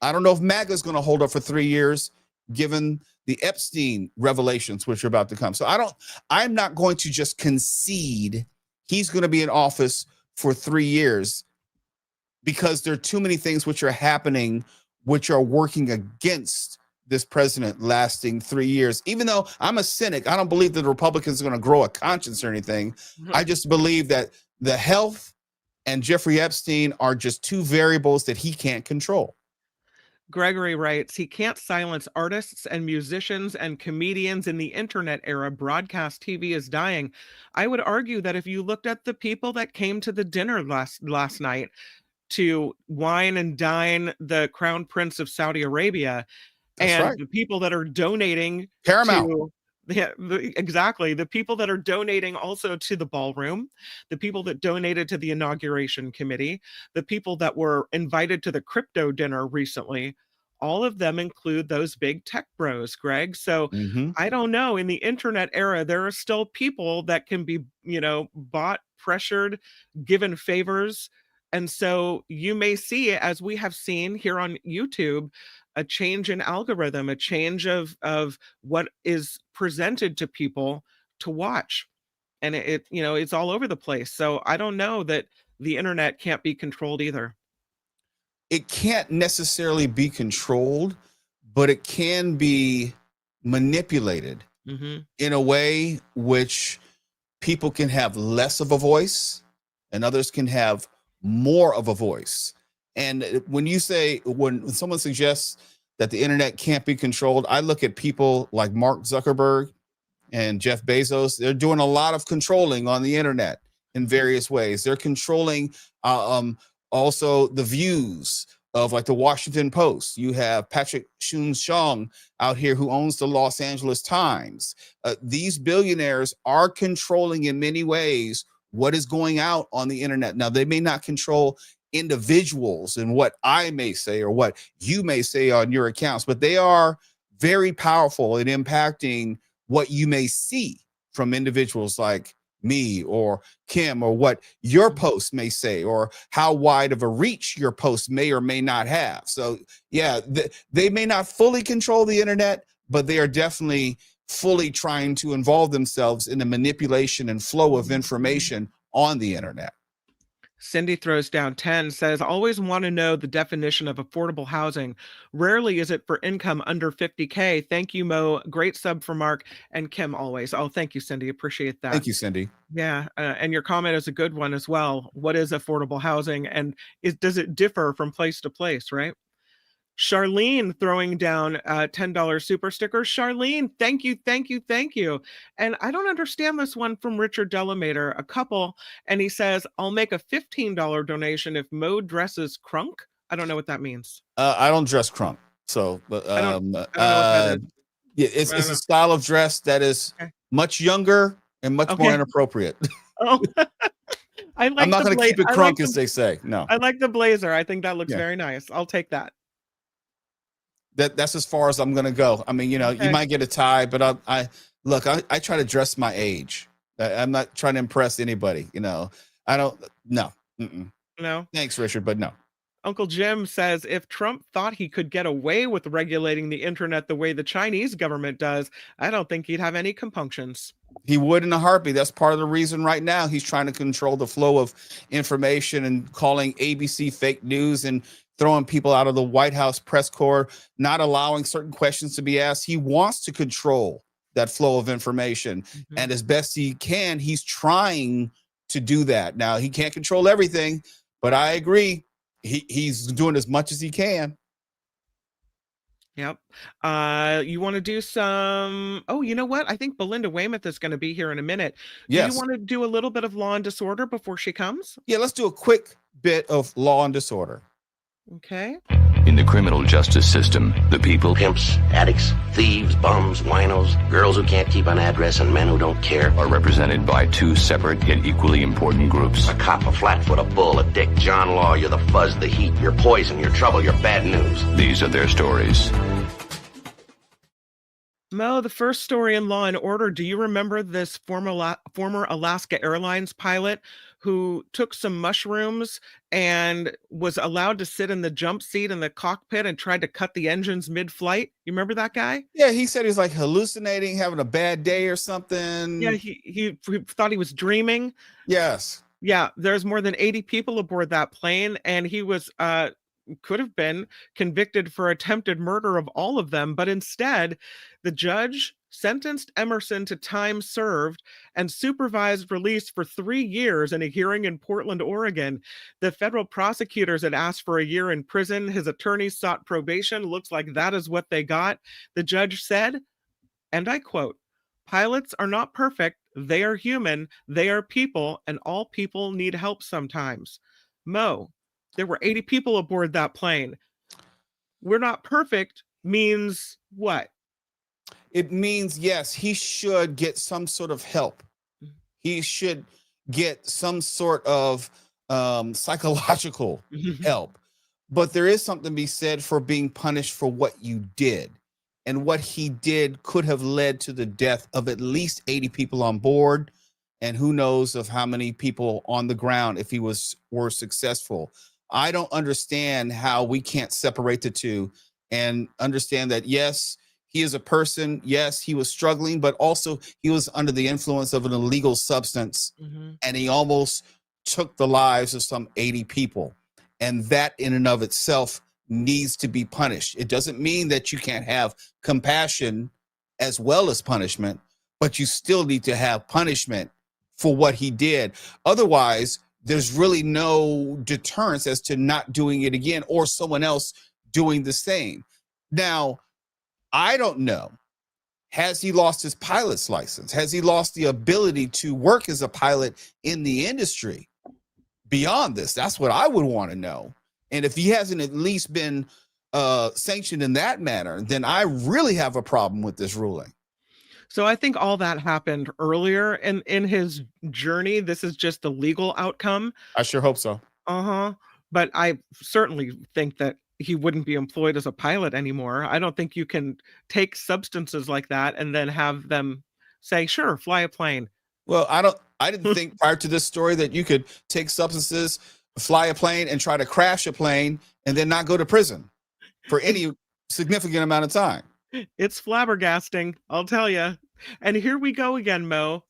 I don't know if MAGA is going to hold up for 3 years, given the Epstein revelations which are about to come. So I'm not going to just concede he's going to be in office for 3 years, because there are too many things which are happening which are working against this president lasting 3 years. Even though I'm a cynic, I don't believe that the Republicans are going to grow a conscience or anything. I just believe that the health and Jeffrey Epstein are just 2 variables that he can't control. Gregory writes, he can't silence artists and musicians and comedians in the internet era. Broadcast TV is dying. I would argue that if you looked at the people that came to the dinner last night to wine and dine the Crown Prince of Saudi Arabia, the people that are donating Paramount. Exactly. The people that are donating also to the ballroom, the people that donated to the inauguration committee, the people that were invited to the crypto dinner recently, all of them include those big tech bros, Greg. So I don't know. In the internet era, there are still people that can be, bought, pressured, given favors And so you may see, as we have seen here on YouTube, a change in algorithm, a change of what is presented to people to watch. And it's all over the place. So I don't know that the internet can't be controlled either. It can't necessarily be controlled, but it can be manipulated in a way which people can have less of a voice and others can have more of a voice. And when someone suggests that the internet can't be controlled, I look at people like Mark Zuckerberg and Jeff Bezos. They're doing a lot of controlling on the internet in various ways. They're controlling also the views of like the Washington Post. You have Patrick Soon-Shiong out here who owns the Los Angeles Times. These billionaires are controlling in many ways what is going out on the internet. Now, they may not control individuals and what I may say or what you may say on your accounts, but they are very powerful in impacting what you may see from individuals like me or Kim, or what your post may say, or how wide of a reach your post may or may not have. So yeah, they may not fully control the internet, but they are definitely fully trying to involve themselves in the manipulation and flow of information on the internet. Cindy throws down 10, says, always want to know the definition of affordable housing. Rarely is it for income under 50K. Thank you, Mo. Great sub for Mark and Kim always. Oh, thank you, Cindy. Appreciate that. Thank you, Cindy. Yeah. And your comment is a good one as well. What is affordable housing, and does it differ from place to place, right? Charlene throwing down $10 super stickers. Charlene, thank you, thank you, thank you. And I don't understand this one from Richard Delamater, a couple, and he says, I'll make a $15 donation if Mo dresses crunk. I don't know what that means. I don't dress crunk. So, but I don't know what that is. Yeah, it's a style of dress that is much younger and much more inappropriate. Oh, I'm not going to keep it crunk, as they say. No, I like the blazer. I think that looks very nice. I'll take that. That's as far as I'm going to go. I mean, you might get a tie, but I try to dress my age. I'm not trying to impress anybody. I don't. No. No. Thanks, Richard, but no. Uncle Jim says, if Trump thought he could get away with regulating the internet the way the Chinese government does, I don't think he'd have any compunctions. He would in a heartbeat. That's part of the reason right now he's trying to control the flow of information and calling ABC fake news and throwing people out of the White House press corps, not allowing certain questions to be asked. He wants to control that flow of information. And as best he can, he's trying to do that. Now, he can't control everything, but I agree. He's doing as much as he can. Yep. You want to do some... Oh, you know what? I think Belinda Waymouth is going to be here in a minute. Yes. Do you want to do a little bit of Law and Disorder before she comes? Yeah, let's do a quick bit of Law and Disorder. Okay. In the criminal justice system, the people, pimps, addicts, thieves, bums, winos, girls who can't keep an address, and men who don't care, are represented by two separate yet equally important groups. A cop, a flatfoot, a bull, a dick, John Law, you're the fuzz, the heat, you're poison, you're trouble, you're bad news. These are their stories. Mo, the first story in Law and Order, do you remember this former Alaska Airlines pilot who took some mushrooms and was allowed to sit in the jump seat in the cockpit and tried to cut the engines mid-flight? You remember that guy? Yeah, he said he was like hallucinating, having a bad day or something. Yeah, he thought he was dreaming. Yes. Yeah, there's more than 80 people aboard that plane, and he was could have been convicted for attempted murder of all of them, but instead the judge sentenced Emerson to time served and supervised release for 3 years in a hearing in Portland, Oregon. The federal prosecutors had asked for a year in prison. His attorneys sought probation. Looks like that is what they got. The judge said, and I quote, "Pilots are not perfect. They are human. They are people, and all people need help sometimes." Mo, there were 80 people aboard that plane. We're not perfect means what? It means, yes, he should get some sort of help. He should get some sort of psychological help. But there is something to be said for being punished for what you did. And what he did could have led to the death of at least 80 people on board. and who knows of how many people on the ground if he were successful. I don't understand how we can't separate the two and understand that, yes, he is a person. Yes, he was struggling, but also he was under the influence of an illegal substance, and he almost took the lives of some 80 people. And that in and of itself needs to be punished. It doesn't mean that you can't have compassion as well as punishment, but you still need to have punishment for what he did. Otherwise, there's really no deterrence as to not doing it again or someone else doing the same. Now, I don't know. Has he lost his pilot's license? Has he lost the ability to work as a pilot in the industry? Beyond this, that's what I would want to know. And if he hasn't at least been sanctioned in that manner, then I really have a problem with this ruling. So I think all that happened earlier in his journey. This is just the legal outcome. I sure hope so. But I certainly think that he wouldn't be employed as a pilot anymore. I don't think you can take substances like that and then have them say, sure, fly a plane. Well, I didn't think prior to this story that you could take substances, fly a plane, and try to crash a plane and then not go to prison for any significant amount of time. It's flabbergasting, I'll tell you. And here we go again, Mo,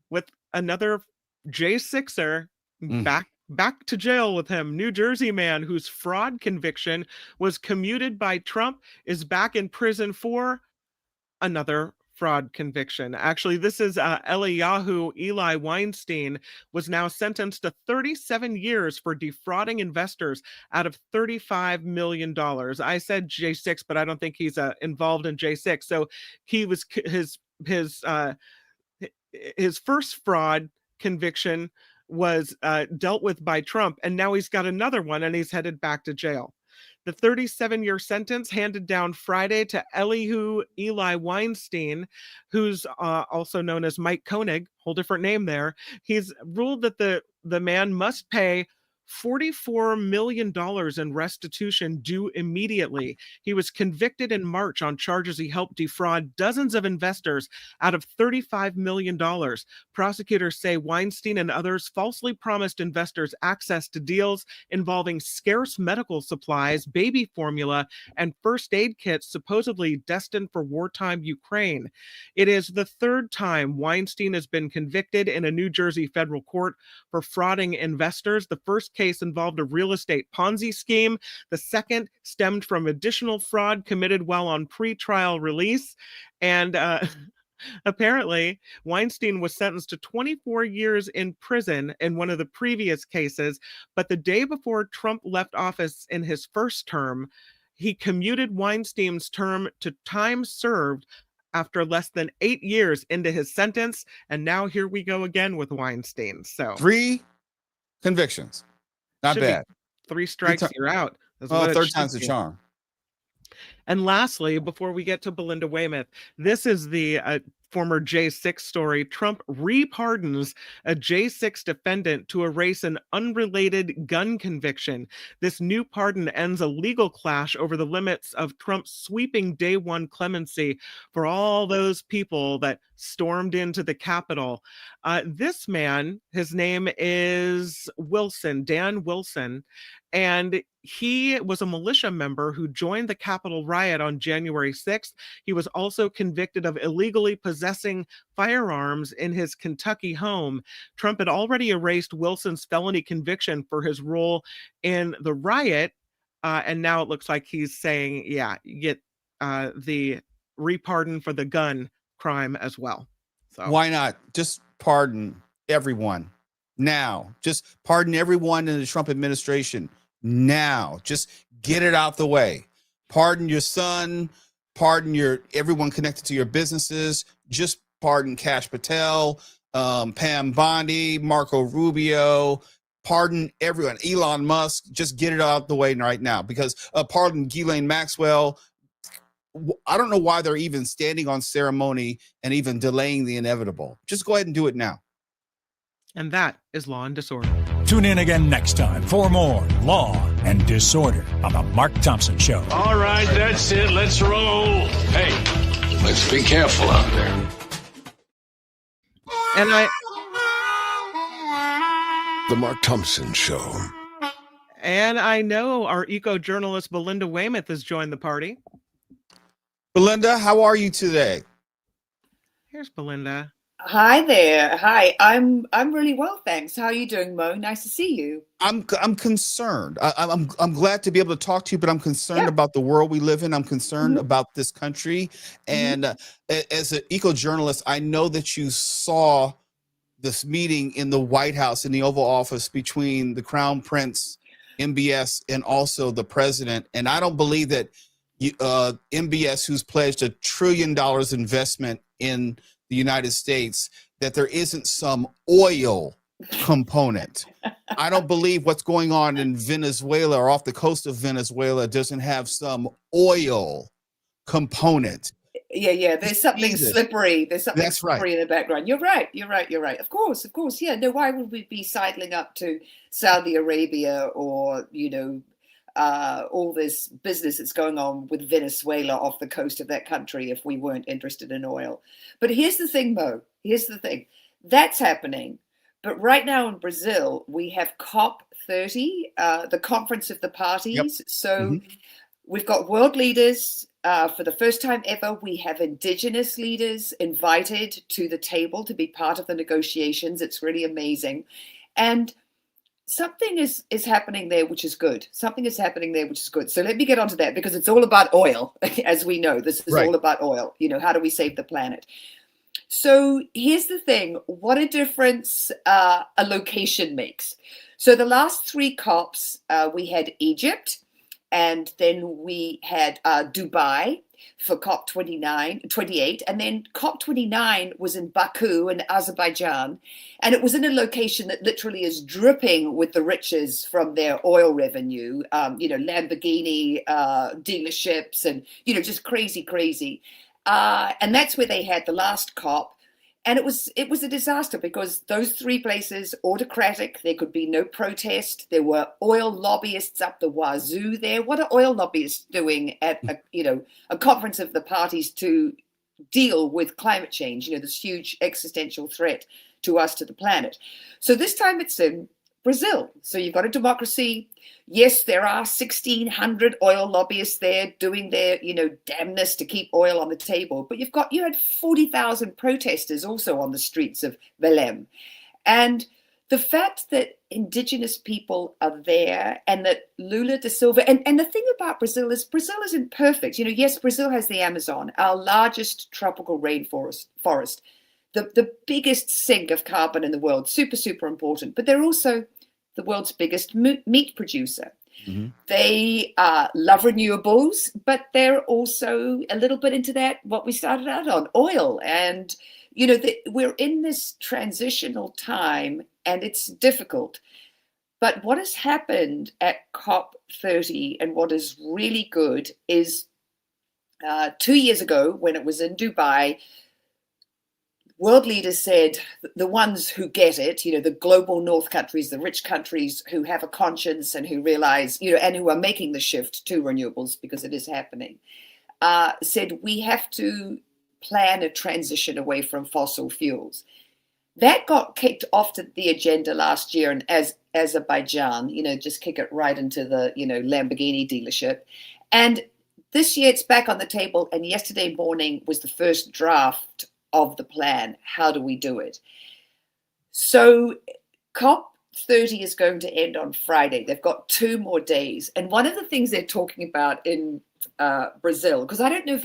with another J6er back to jail with him. New Jersey man whose fraud conviction was commuted by Trump is back in prison for another fraud conviction. Actually, this is Eliyahu Eli Weinstein was now sentenced to 37 years for defrauding investors out of $35 million. I said J6, but I don't think he's involved in J6. So he was his first fraud conviction was dealt with by Trump, and now he's got another one, and he's headed back to jail. The 37-year sentence handed down Friday to Eliyahu Eli Weinstein, who's also known as Mike Koenig, whole different name there. He's ruled that the man must pay $44 million in restitution due immediately. He was convicted in March on charges he helped defraud dozens of investors out of $35 million. Prosecutors say Weinstein and others falsely promised investors access to deals involving scarce medical supplies, baby formula, and first aid kits supposedly destined for wartime Ukraine. It is the third time Weinstein has been convicted in a New Jersey federal court for frauding investors. The first case involved a real estate Ponzi scheme. The second stemmed from additional fraud committed while on pretrial release. And apparently, Weinstein was sentenced to 24 years in prison in one of the previous cases. But the day before Trump left office in his first term, he commuted Weinstein's term to time served after less than 8 years into his sentence. And now here we go again with Weinstein. So 3 convictions. Not bad. 3 strikes, you're out. Well, third time's the charm. And lastly, before we get to Belinda Waymouth, this is the former J6 story. Trump repardons a J6 defendant to erase an unrelated gun conviction. This new pardon ends a legal clash over the limits of Trump's sweeping day one clemency for all those people that stormed into the Capitol. This man, his name is Wilson, Dan Wilson, and he was a militia member who joined the Capitol riot on January 6th. He was also convicted of illegally possessing firearms in his Kentucky home. Trump had already erased Wilson's felony conviction for his role in the riot. And now it looks like he's saying, yeah, you get the repardon for the gun crime as well. So why not just pardon everyone now? Just pardon everyone in the Trump administration now. Just get it out the way. Pardon your son, pardon everyone connected to your businesses. Just pardon Kash Patel, Pam Bondi, Marco Rubio. Pardon everyone. Elon Musk. Just get it out the way right now. Because pardon Ghislaine Maxwell. I don't know why they're even standing on ceremony and even delaying the inevitable. Just go ahead and do it now. And that is Law and Disorder. Tune in again next time for more Law and Disorder on the Mark Thompson Show. All right, that's it. Let's roll. Hey, let's be careful out there. And The Mark Thompson Show. And I know our eco-journalist Belinda Waymouth has joined the party. Belinda, how are you today? Here's Belinda. Hi there. Hi. I'm really well, thanks. How are you doing, Mo? Nice to see you. I'm concerned. I'm glad to be able to talk to you, but I'm concerned about the world we live in. I'm concerned about this country. And as an eco-journalist, I know that you saw this meeting in the White House, in the Oval Office, between the Crown Prince, MBS, and also the president. And I don't believe that MBS, who's pledged $1 trillion investment in the United States, that there isn't some oil component. I don't believe what's going on in Venezuela or off the coast of Venezuela doesn't have some oil component. Yeah. There's something slippery. There's something slippery in the background. You're right. Of course. Yeah. No, why would we be sidling up to Saudi Arabia or, all this business that's going on with Venezuela off the coast of that country if we weren't interested in oil? But here's the thing, Mo. Here's the thing. That's happening. But right now in Brazil, we have COP30, the Conference of the Parties. So we've got world leaders. For the first time ever, we have indigenous leaders invited to the table to be part of the negotiations. It's really amazing. And something is happening there, which is good. So let me get onto that, because it's all about oil. As we know, this is all about oil. How do we save the planet? So here's the thing. What a difference a location makes. So the last 3 COPs, we had Egypt, and then we had Dubai for COP28, and then COP29 was in Baku in Azerbaijan, and it was in a location that literally is dripping with the riches from their oil revenue, Lamborghini dealerships, and just crazy. And that's where they had the last COP. And it was a disaster, because those 3 places, autocratic, there could be no protest. There were oil lobbyists up the wazoo there. What are oil lobbyists doing at a conference of the parties to deal with climate change? This huge existential threat to us, to the planet. So this time it's in Brazil. So you've got a democracy. Yes, there are 1,600 oil lobbyists there doing their, damnness to keep oil on the table. But you had 40,000 protesters also on the streets of Belém. And the fact that indigenous people are there, and that Lula da Silva, and the thing about Brazil isn't perfect. Yes, Brazil has the Amazon, our largest tropical rainforest. The biggest sink of carbon in the world, super important, but they're also the world's biggest meat producer. They love renewables, but they're also a little bit into that, what we started out on, oil. And, we're in this transitional time, and it's difficult. But what has happened at COP30, and what is really good, is 2 years ago, when it was in Dubai, world leaders said, the ones who get it, the global north countries, the rich countries who have a conscience and who realize, and who are making the shift to renewables, because it is happening, said we have to plan a transition away from fossil fuels. That got kicked off to the agenda last year, and as Azerbaijan, just kick it right into the, Lamborghini dealership. And this year it's back on the table, and yesterday morning was the first draft of the plan. How do we do it? So COP30 is going to end on Friday. They've got 2 more days. And one of the things they're talking about in Brazil, because I don't know if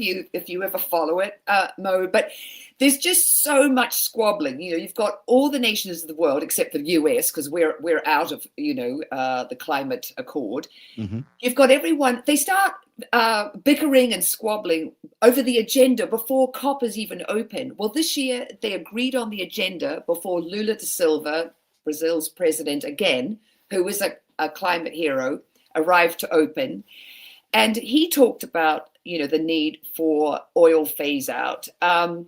you ever follow it, Mo, but there's just so much squabbling. You've got all the nations of the world except the US, because we're out of the climate accord. You've got everyone. They start bickering and squabbling over the agenda before COP is even open. Well, this year they agreed on the agenda before Lula da Silva, Brazil's president again, who is a climate hero, arrived to open. And he talked about, the need for oil phase out. And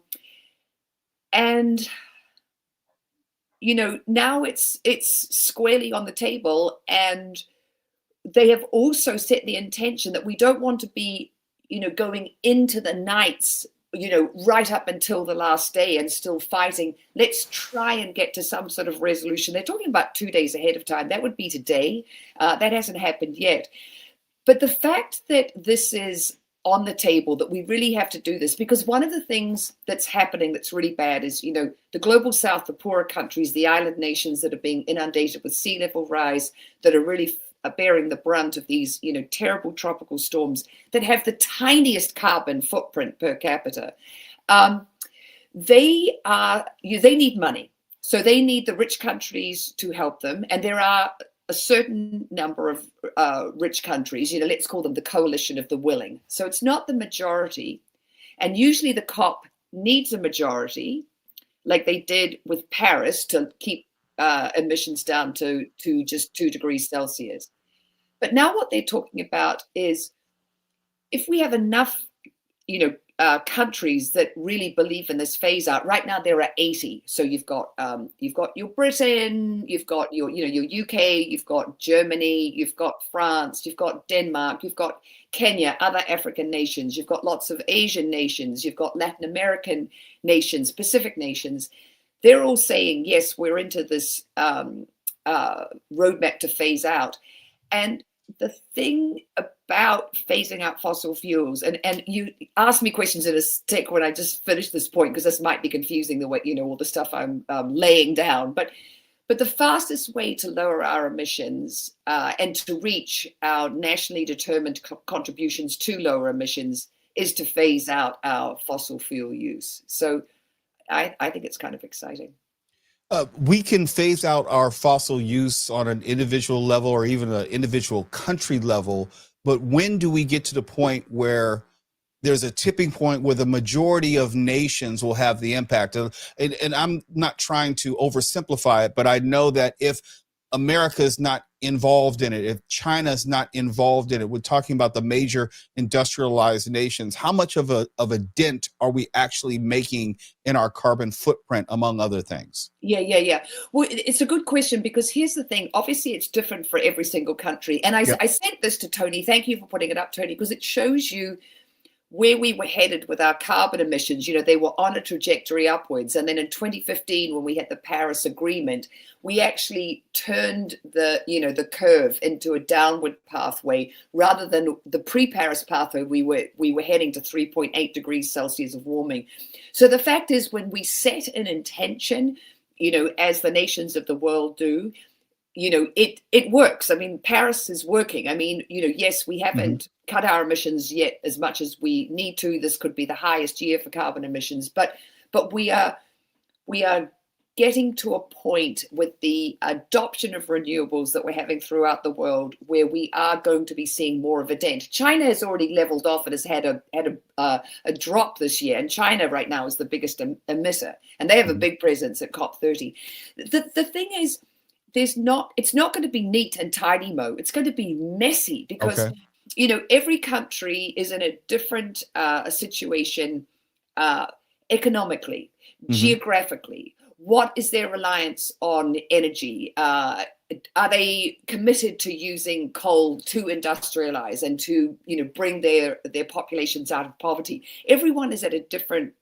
now it's squarely on the table, and they have also set the intention that we don't want to be, going into the nights right up until the last day and still fighting. Let's try and get to some sort of resolution. They're talking about 2 days ahead of time. That would be today. That hasn't happened yet. But the fact that this is on the table, that we really have to do this, because one of the things that's happening that's really bad is, the global south, the poorer countries, the island nations that are being inundated with sea level rise, that are really bearing the brunt of these, terrible tropical storms that have the tiniest carbon footprint per capita. They need money. So they need the rich countries to help them. And there are a certain number of rich countries, let's call them the coalition of the willing. So it's not the majority. And usually the COP needs a majority, like they did with Paris, to keep emissions down to just 2 degrees Celsius. But now what they're talking about is, if we have enough, countries that really believe in this phase out. Right now there are 80. So you've got your Britain, you've got your UK, you've got Germany, you've got France, you've got Denmark, you've got Kenya, other African nations, you've got lots of Asian nations, you've got Latin American nations, Pacific nations. They're all saying, yes, we're into this roadmap to phase out. And the thing about phasing out fossil fuels, and you asked me questions in a sec when I just finished this point, because this might be confusing the way, all the stuff I'm laying down. But the fastest way to lower our emissions and to reach our nationally determined contributions to lower emissions is to phase out our fossil fuel use. So I think it's kind of exciting. We can phase out our fossil use on an individual level or even an individual country level. But when do we get to the point where there's a tipping point where the majority of nations will have the impact? And I'm not trying to oversimplify it, but I know that if America is not involved in it, if China is not involved in it, we're talking about the major industrialized nations, how much of a dent are we actually making in our carbon footprint, among other things? Yeah. Well, it's a good question, because here's the thing. Obviously, it's different for every single country. And I sent this to Tony. Thank you for putting it up, Tony, because it shows you where we were headed with our carbon emissions. They were on a trajectory upwards. And then in 2015, when we had the Paris Agreement, we actually turned the curve into a downward pathway rather than the pre-Paris pathway. We were heading to 3.8 degrees Celsius of warming. So the fact is, when we set an intention, as the nations of the world do, it works. I mean, Paris is working. I mean, yes, we haven't cut our emissions yet as much as we need to. This could be the highest year for carbon emissions, but we are getting to a point with the adoption of renewables that we're having throughout the world where we are going to be seeing more of a dent. China has already leveled off and has had a drop this year, and China right now is the biggest emitter, and they have a big presence at COP30. The thing is, it's not going to be neat and tidy, Mo. It's going to be messy, because every country is in a different situation economically, geographically. What is their reliance on energy? Are they committed to using coal to industrialize and to bring their populations out of poverty? Everyone is at a different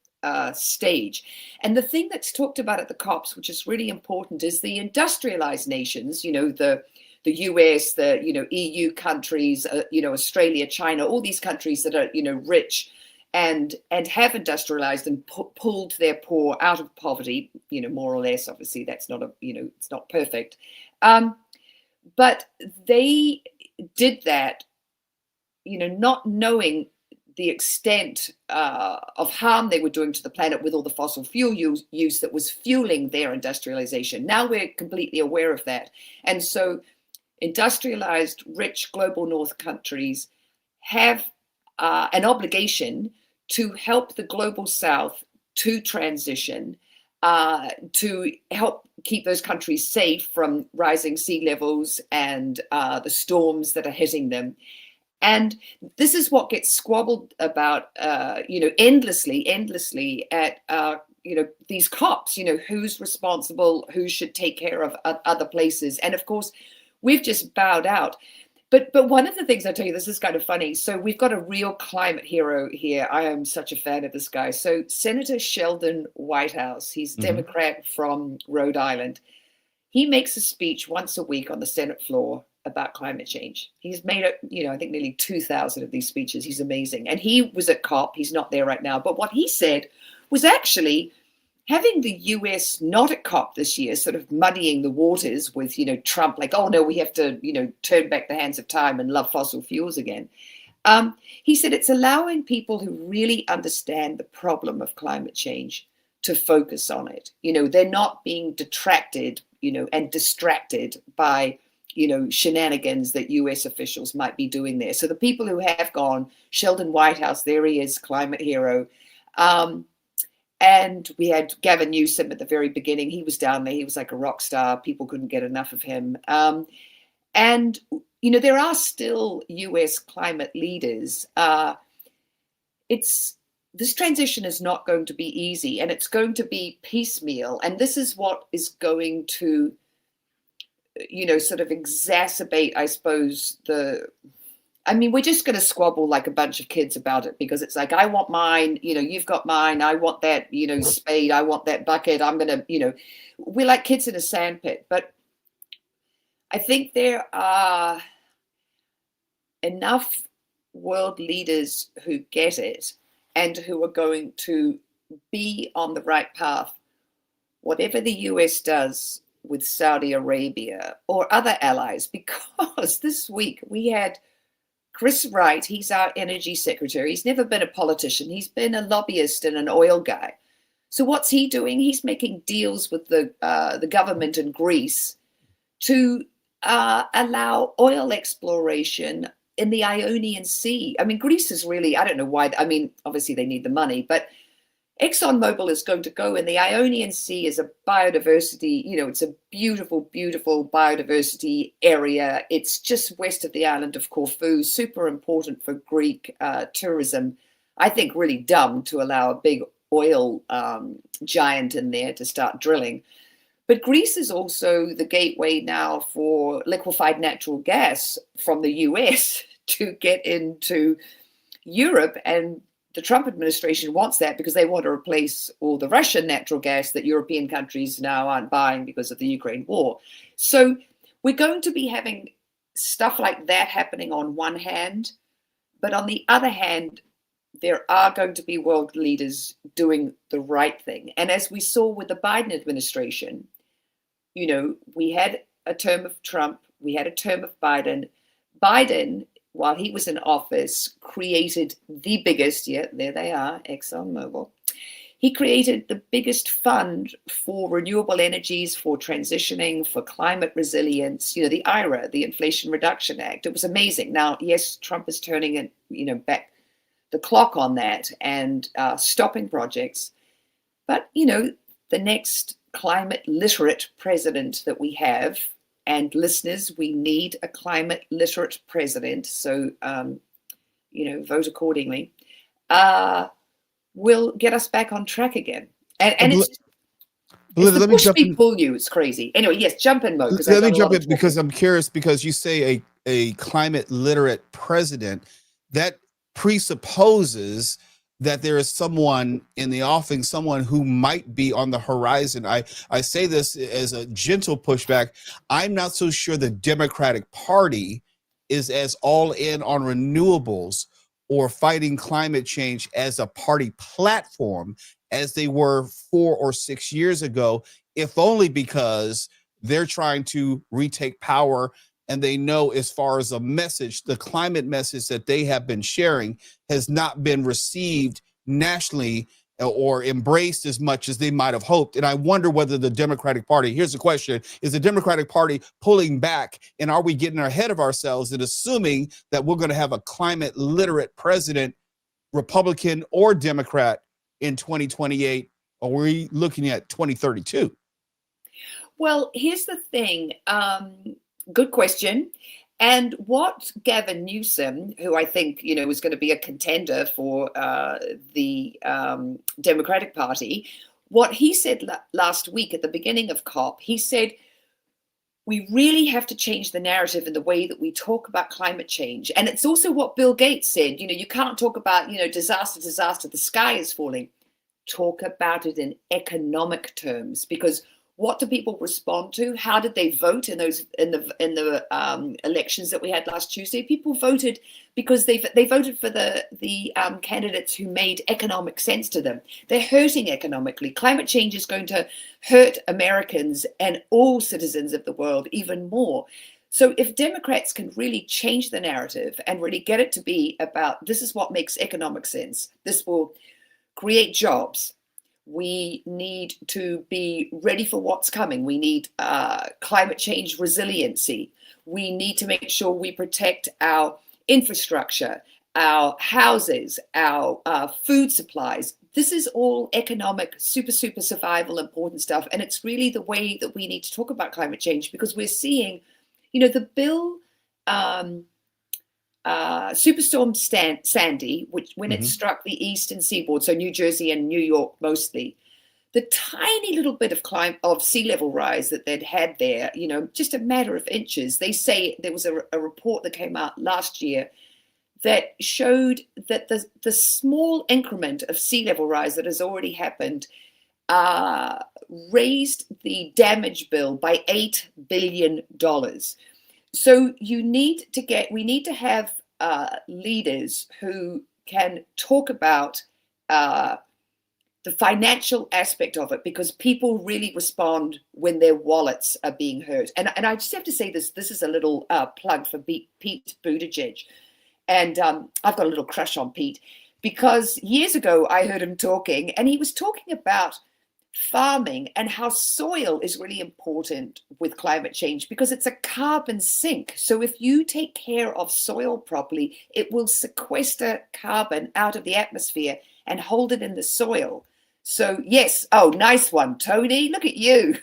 stage. And the thing that's talked about at the COPs, which is really important, is the industrialized nations, the US, the EU countries, Australia, China, all these countries that are rich and have industrialized and pulled their poor out of poverty, more or less. Obviously, that's not it's not perfect, but they did that, not knowing the extent of harm they were doing to the planet with all the fossil fuel use that was fueling their industrialization. Now we're completely aware of that. And so industrialized, rich global north countries have an obligation to help the global south to transition, to help keep those countries safe from rising sea levels and the storms that are hitting them. And this is what gets squabbled about, endlessly at, these COPs, who's responsible, who should take care of other places. And of course, we've just bowed out. But one of the things I tell you, this is kind of funny. So we've got a real climate hero here. I am such a fan of this guy. So Senator Sheldon Whitehouse, he's Democrat from Rhode Island. He makes a speech once a week on the Senate floor about climate change. He's made I think nearly 2,000 of these speeches. He's amazing. And he was at COP. He's not there right now. But what he said was actually having the US not at COP this year, sort of muddying the waters with, Trump, like, oh no, we have to, turn back the hands of time and love fossil fuels again. He said it's allowing people who really understand the problem of climate change to focus on it. They're not being detracted, and distracted by, shenanigans that US officials might be doing there. So the people who have gone, Sheldon Whitehouse, there he is, climate hero. And we had Gavin Newsom at the very beginning. He was down there. He was like a rock star. People couldn't get enough of him. And, there are still US climate leaders. This transition is not going to be easy, and it's going to be piecemeal. And this is what is going to, sort of exacerbate, I suppose, we're just going to squabble like a bunch of kids about it, because it's like, I want mine, you've got mine. I want that, spade. I want that bucket. I'm going to, we're like kids in a sandpit. But I think there are enough world leaders who get it and who are going to be on the right path. Whatever the US does with Saudi Arabia or other allies, because this week we had Chris Wright, he's our energy secretary. He's never been a politician. He's been a lobbyist and an oil guy. So what's he doing? He's making deals with the government in Greece to allow oil exploration in the Ionian Sea. Greece is really, I don't know why. Obviously they need the money, but ExxonMobil is going to go in. The Ionian Sea is a biodiversity, it's a beautiful, beautiful biodiversity area. It's just west of the island of Corfu, super important for Greek tourism. I think really dumb to allow a big oil giant in there to start drilling. But Greece is also the gateway now for liquefied natural gas from the US to get into Europe. And the Trump administration wants that because they want to replace all the Russian natural gas that European countries now aren't buying because of the Ukraine war. So we're going to be having stuff like that happening on one hand. But on the other hand, there are going to be world leaders doing the right thing. And as we saw with the Biden administration, we had a term of Trump, we had a term of Biden. Biden, while he was in office, created the biggest, there they are, ExxonMobil. He created the biggest fund for renewable energies, for transitioning, for climate resilience, the IRA, the Inflation Reduction Act. It was amazing. Now, yes, Trump is turning it, back the clock on that and stopping projects. But, the next climate literate president that we have, and listeners, we need a climate literate president. So, vote accordingly, will get us back on track again. And it's the push me, pull you. It's crazy. Anyway, yes, jump in, Mo. Let me jump in because I'm curious, because you say a climate literate president, that presupposes that there is someone in the offing, someone who might be on the horizon. I say this as a gentle pushback. I'm not so sure the Democratic Party is as all in on renewables or fighting climate change as a party platform as they were 4 or 6 years ago, if only because they're trying to retake power. And they know, as far as a message, the climate message that they have been sharing has not been received nationally or embraced as much as they might have hoped. And I wonder whether the Democratic Party, here's the question, is the Democratic Party pulling back? And are we getting ahead of ourselves and assuming that we're going to have a climate literate president, Republican or Democrat, in 2028? Or are we looking at 2032? Well, here's the thing. Good question. And what Gavin Newsom, who I think, is going to be a contender for the Democratic Party, what he said last week at the beginning of COP, he said, we really have to change the narrative in the way that we talk about climate change. And it's also what Bill Gates said, you can't talk about, disaster, the sky is falling. Talk about it in economic terms, because what do people respond to? How did they vote in the elections that we had last Tuesday? People voted because they voted for the candidates who made economic sense to them. They're hurting economically. Climate change is going to hurt Americans and all citizens of the world even more. So if Democrats can really change the narrative and really get it to be about this is what makes economic sense, this will create jobs. We need to be ready for what's coming. We need climate change resiliency. We need to make sure we protect our infrastructure, our houses, our food supplies. This is all economic, super survival important stuff. And it's really the way that we need to talk about climate change, because we're seeing, the bill, Superstorm Sandy, which when it struck the eastern seaboard, so New Jersey and New York mostly, the tiny little bit of sea level rise that they'd had there, just a matter of inches. They say there was a report that came out last year that showed that the small increment of sea level rise that has already happened raised the damage bill by $8 billion. So we need to have leaders who can talk about the financial aspect of it, because people really respond when their wallets are being hurt. And I just have to say this is a little plug for Pete Buttigieg. And I've got a little crush on Pete, because years ago I heard him talking, and he was talking about farming and how soil is really important with climate change, because it's a carbon sink. So if you take care of soil properly, it will sequester carbon out of the atmosphere and hold it in the soil. So yes, oh, nice one, Tony. Look at you.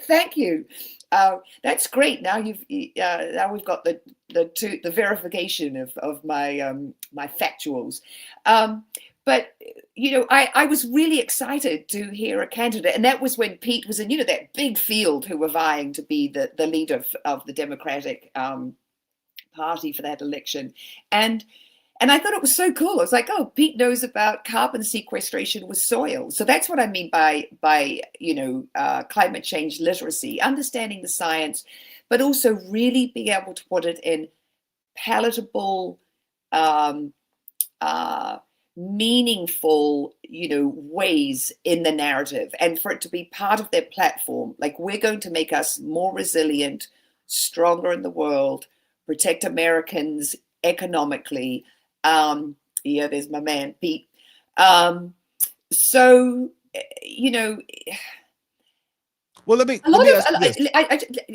Thank you. That's great. Now now we've got the verification of my my factuals. But I was really excited to hear a candidate, and that was when Pete was in that big field who were vying to be the leader of the Democratic Party for that election, and I thought it was so cool. I was like, oh, Pete knows about carbon sequestration with soil. So that's what I mean by climate change literacy, understanding the science, but also really being able to put it in palatable, meaningful, ways in the narrative, and for it to be part of their platform. Like, we're going to make us more resilient, stronger in the world, protect Americans economically. There's my man, Pete. So, well, let me ask this.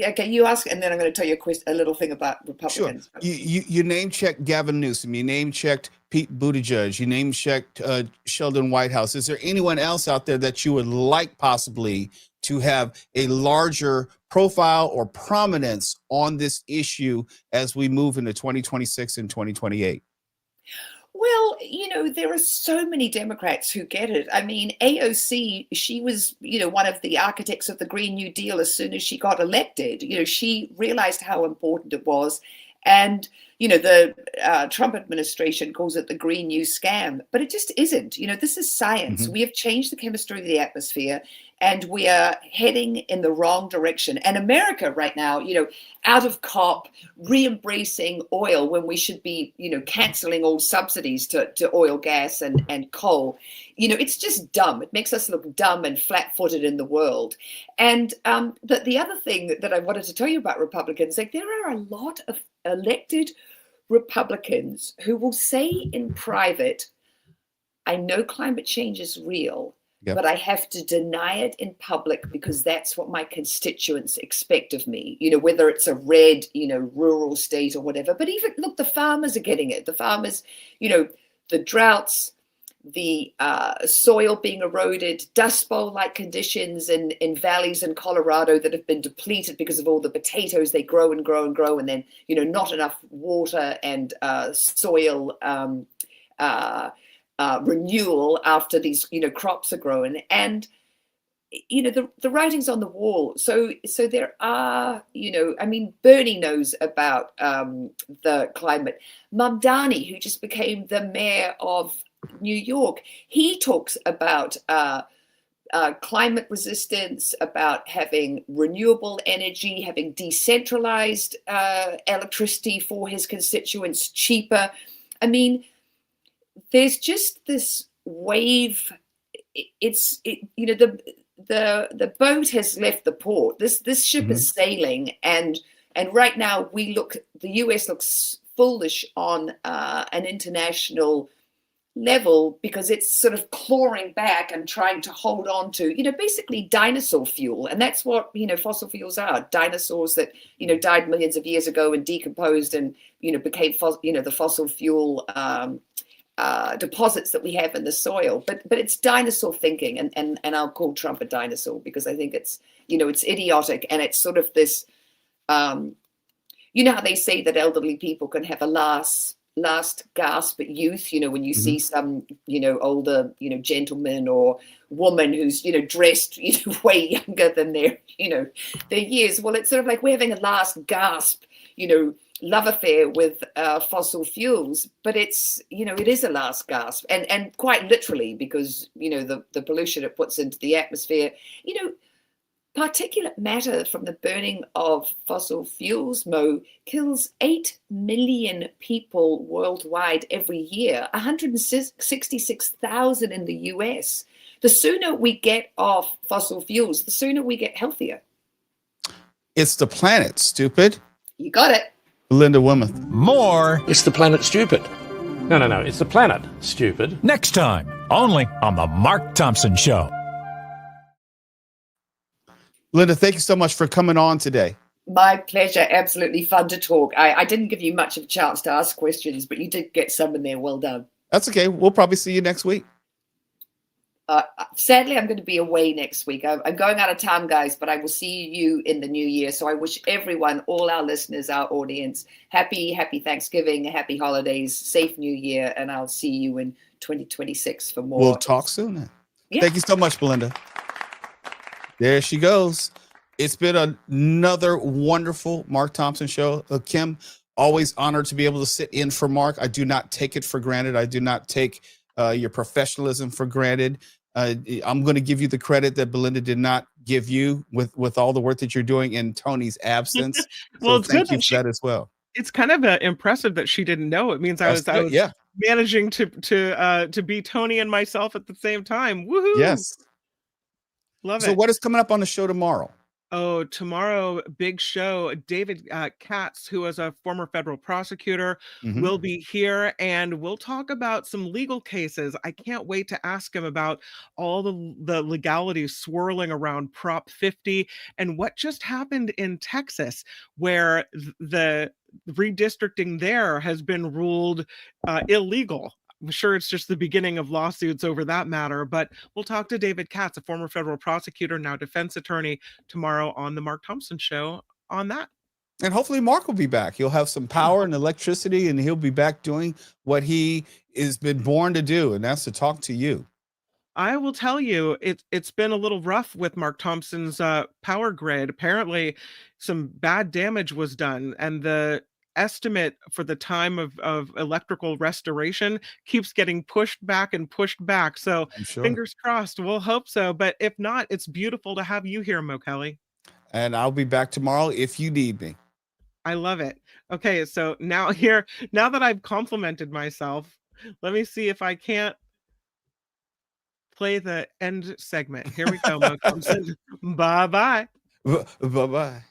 Okay, you ask, and then I'm going to tell you a little thing about Republicans. Sure. You name checked Gavin Newsom. You name checked Pete Buttigieg. You name checked Sheldon Whitehouse. Is there anyone else out there that you would like possibly to have a larger profile or prominence on this issue as we move into 2026 and 2028? Well, there are so many Democrats who get it. I mean, AOC, she was, one of the architects of the Green New Deal as soon as she got elected. She realized how important it was. And, the Trump administration calls it the Green New Scam, but it just isn't. This is science. We have changed the chemistry of the atmosphere, and we are heading in the wrong direction. And America right now, out of COP, re-embracing oil when we should be, canceling all subsidies to oil, gas, and coal. It's just dumb. It makes us look dumb and flat-footed in the world. And the other thing that I wanted to tell you about Republicans, like, there are a lot of elected Republicans who will say in private, I know climate change is real, but I have to deny it in public because that's what my constituents expect of me, whether it's a red, rural state or whatever. But even, look, the farmers are getting it. The farmers, the droughts, the soil being eroded, Dust Bowl-like conditions in valleys in Colorado that have been depleted because of all the potatoes they grow and grow and grow, and then, not enough water and soil renewal after these, crops are grown. And the writing's on the wall. So there are, I mean, Bernie knows about the climate. Mamdani, who just became the mayor of New York, he talks about climate resistance, about having renewable energy, having decentralized electricity for his constituents cheaper. I mean, there's just this wave. The boat has left the port. This ship is sailing, and right now the US looks foolish on an international level because it's sort of clawing back and trying to hold on to, basically dinosaur fuel. And that's what, fossil fuels are. Dinosaurs that, died millions of years ago and decomposed and, became, the fossil fuel deposits that we have in the soil. But it's dinosaur thinking. And I'll call Trump a dinosaur because I think it's, it's idiotic. And it's sort of this, how they say that elderly people can have a last gasp at youth, when you see some, older, gentleman or woman who's, dressed, way younger than their years. Well, it's sort of like we're having a last gasp, love affair with fossil fuels, but it's, it is a last gasp and quite literally because, the pollution it puts into the atmosphere, particulate matter from the burning of fossil fuels, Mo, kills 8 million people worldwide every year, 166,000 in the US. The sooner we get off fossil fuels, the sooner we get healthier. It's the planet, stupid. You got it. Belinda Waymouth. More. It's the planet, stupid. No, it's the planet, stupid. Next time, only on The Mark Thompson Show. Linda, thank you so much for coming on today. My pleasure. Absolutely fun to talk. I didn't give you much of a chance to ask questions, but you did get some in there. Well done. That's okay. We'll probably see you next week. Sadly, I'm going to be away next week. I'm going out of town, guys, but I will see you in the new year. So I wish everyone, all our listeners, our audience, happy Thanksgiving, happy holidays, safe new year, and I'll see you in 2026 for more. We'll talk soon then. Yeah. Thank you so much, Belinda. There she goes. It's been another wonderful Mark Thompson show. Kim, always honored to be able to sit in for Mark. I do not take it for granted. I do not take your professionalism for granted. I'm going to give you the credit that Belinda did not give you with all the work that you're doing in Tony's absence. Well, so it's thank good you for that as well. It's kind of impressive that she didn't know. It means I was managing to be Tony and myself at the same time. Woohoo! Yes. Love it. So what is coming up on the show tomorrow? Oh, tomorrow, big show. David Katz, who is a former federal prosecutor, will be here, and we'll talk about some legal cases. I can't wait to ask him about all the legalities swirling around Prop 50 and what just happened in Texas, where the redistricting there has been ruled illegal. I'm sure it's just the beginning of lawsuits over that matter, but we'll talk to David Katz, a former federal prosecutor, now defense attorney, tomorrow on the Mark Thompson Show on that. And hopefully Mark will be back. He'll have some power and electricity, and he'll be back doing what he has been born to do, and that's to talk to you. I will tell you, it's been a little rough with Mark Thompson's power grid. Apparently, some bad damage was done, and the estimate for the time of electrical restoration keeps getting pushed back. So fingers crossed, we'll hope so. But if not, it's beautiful to have you here, Mo Kelly. And I'll be back tomorrow if you need me. I love it. Okay, so now that I've complimented myself, let me see if I can't play the end segment. Here we go, Mo Thompson. Bye-bye. Bye-bye.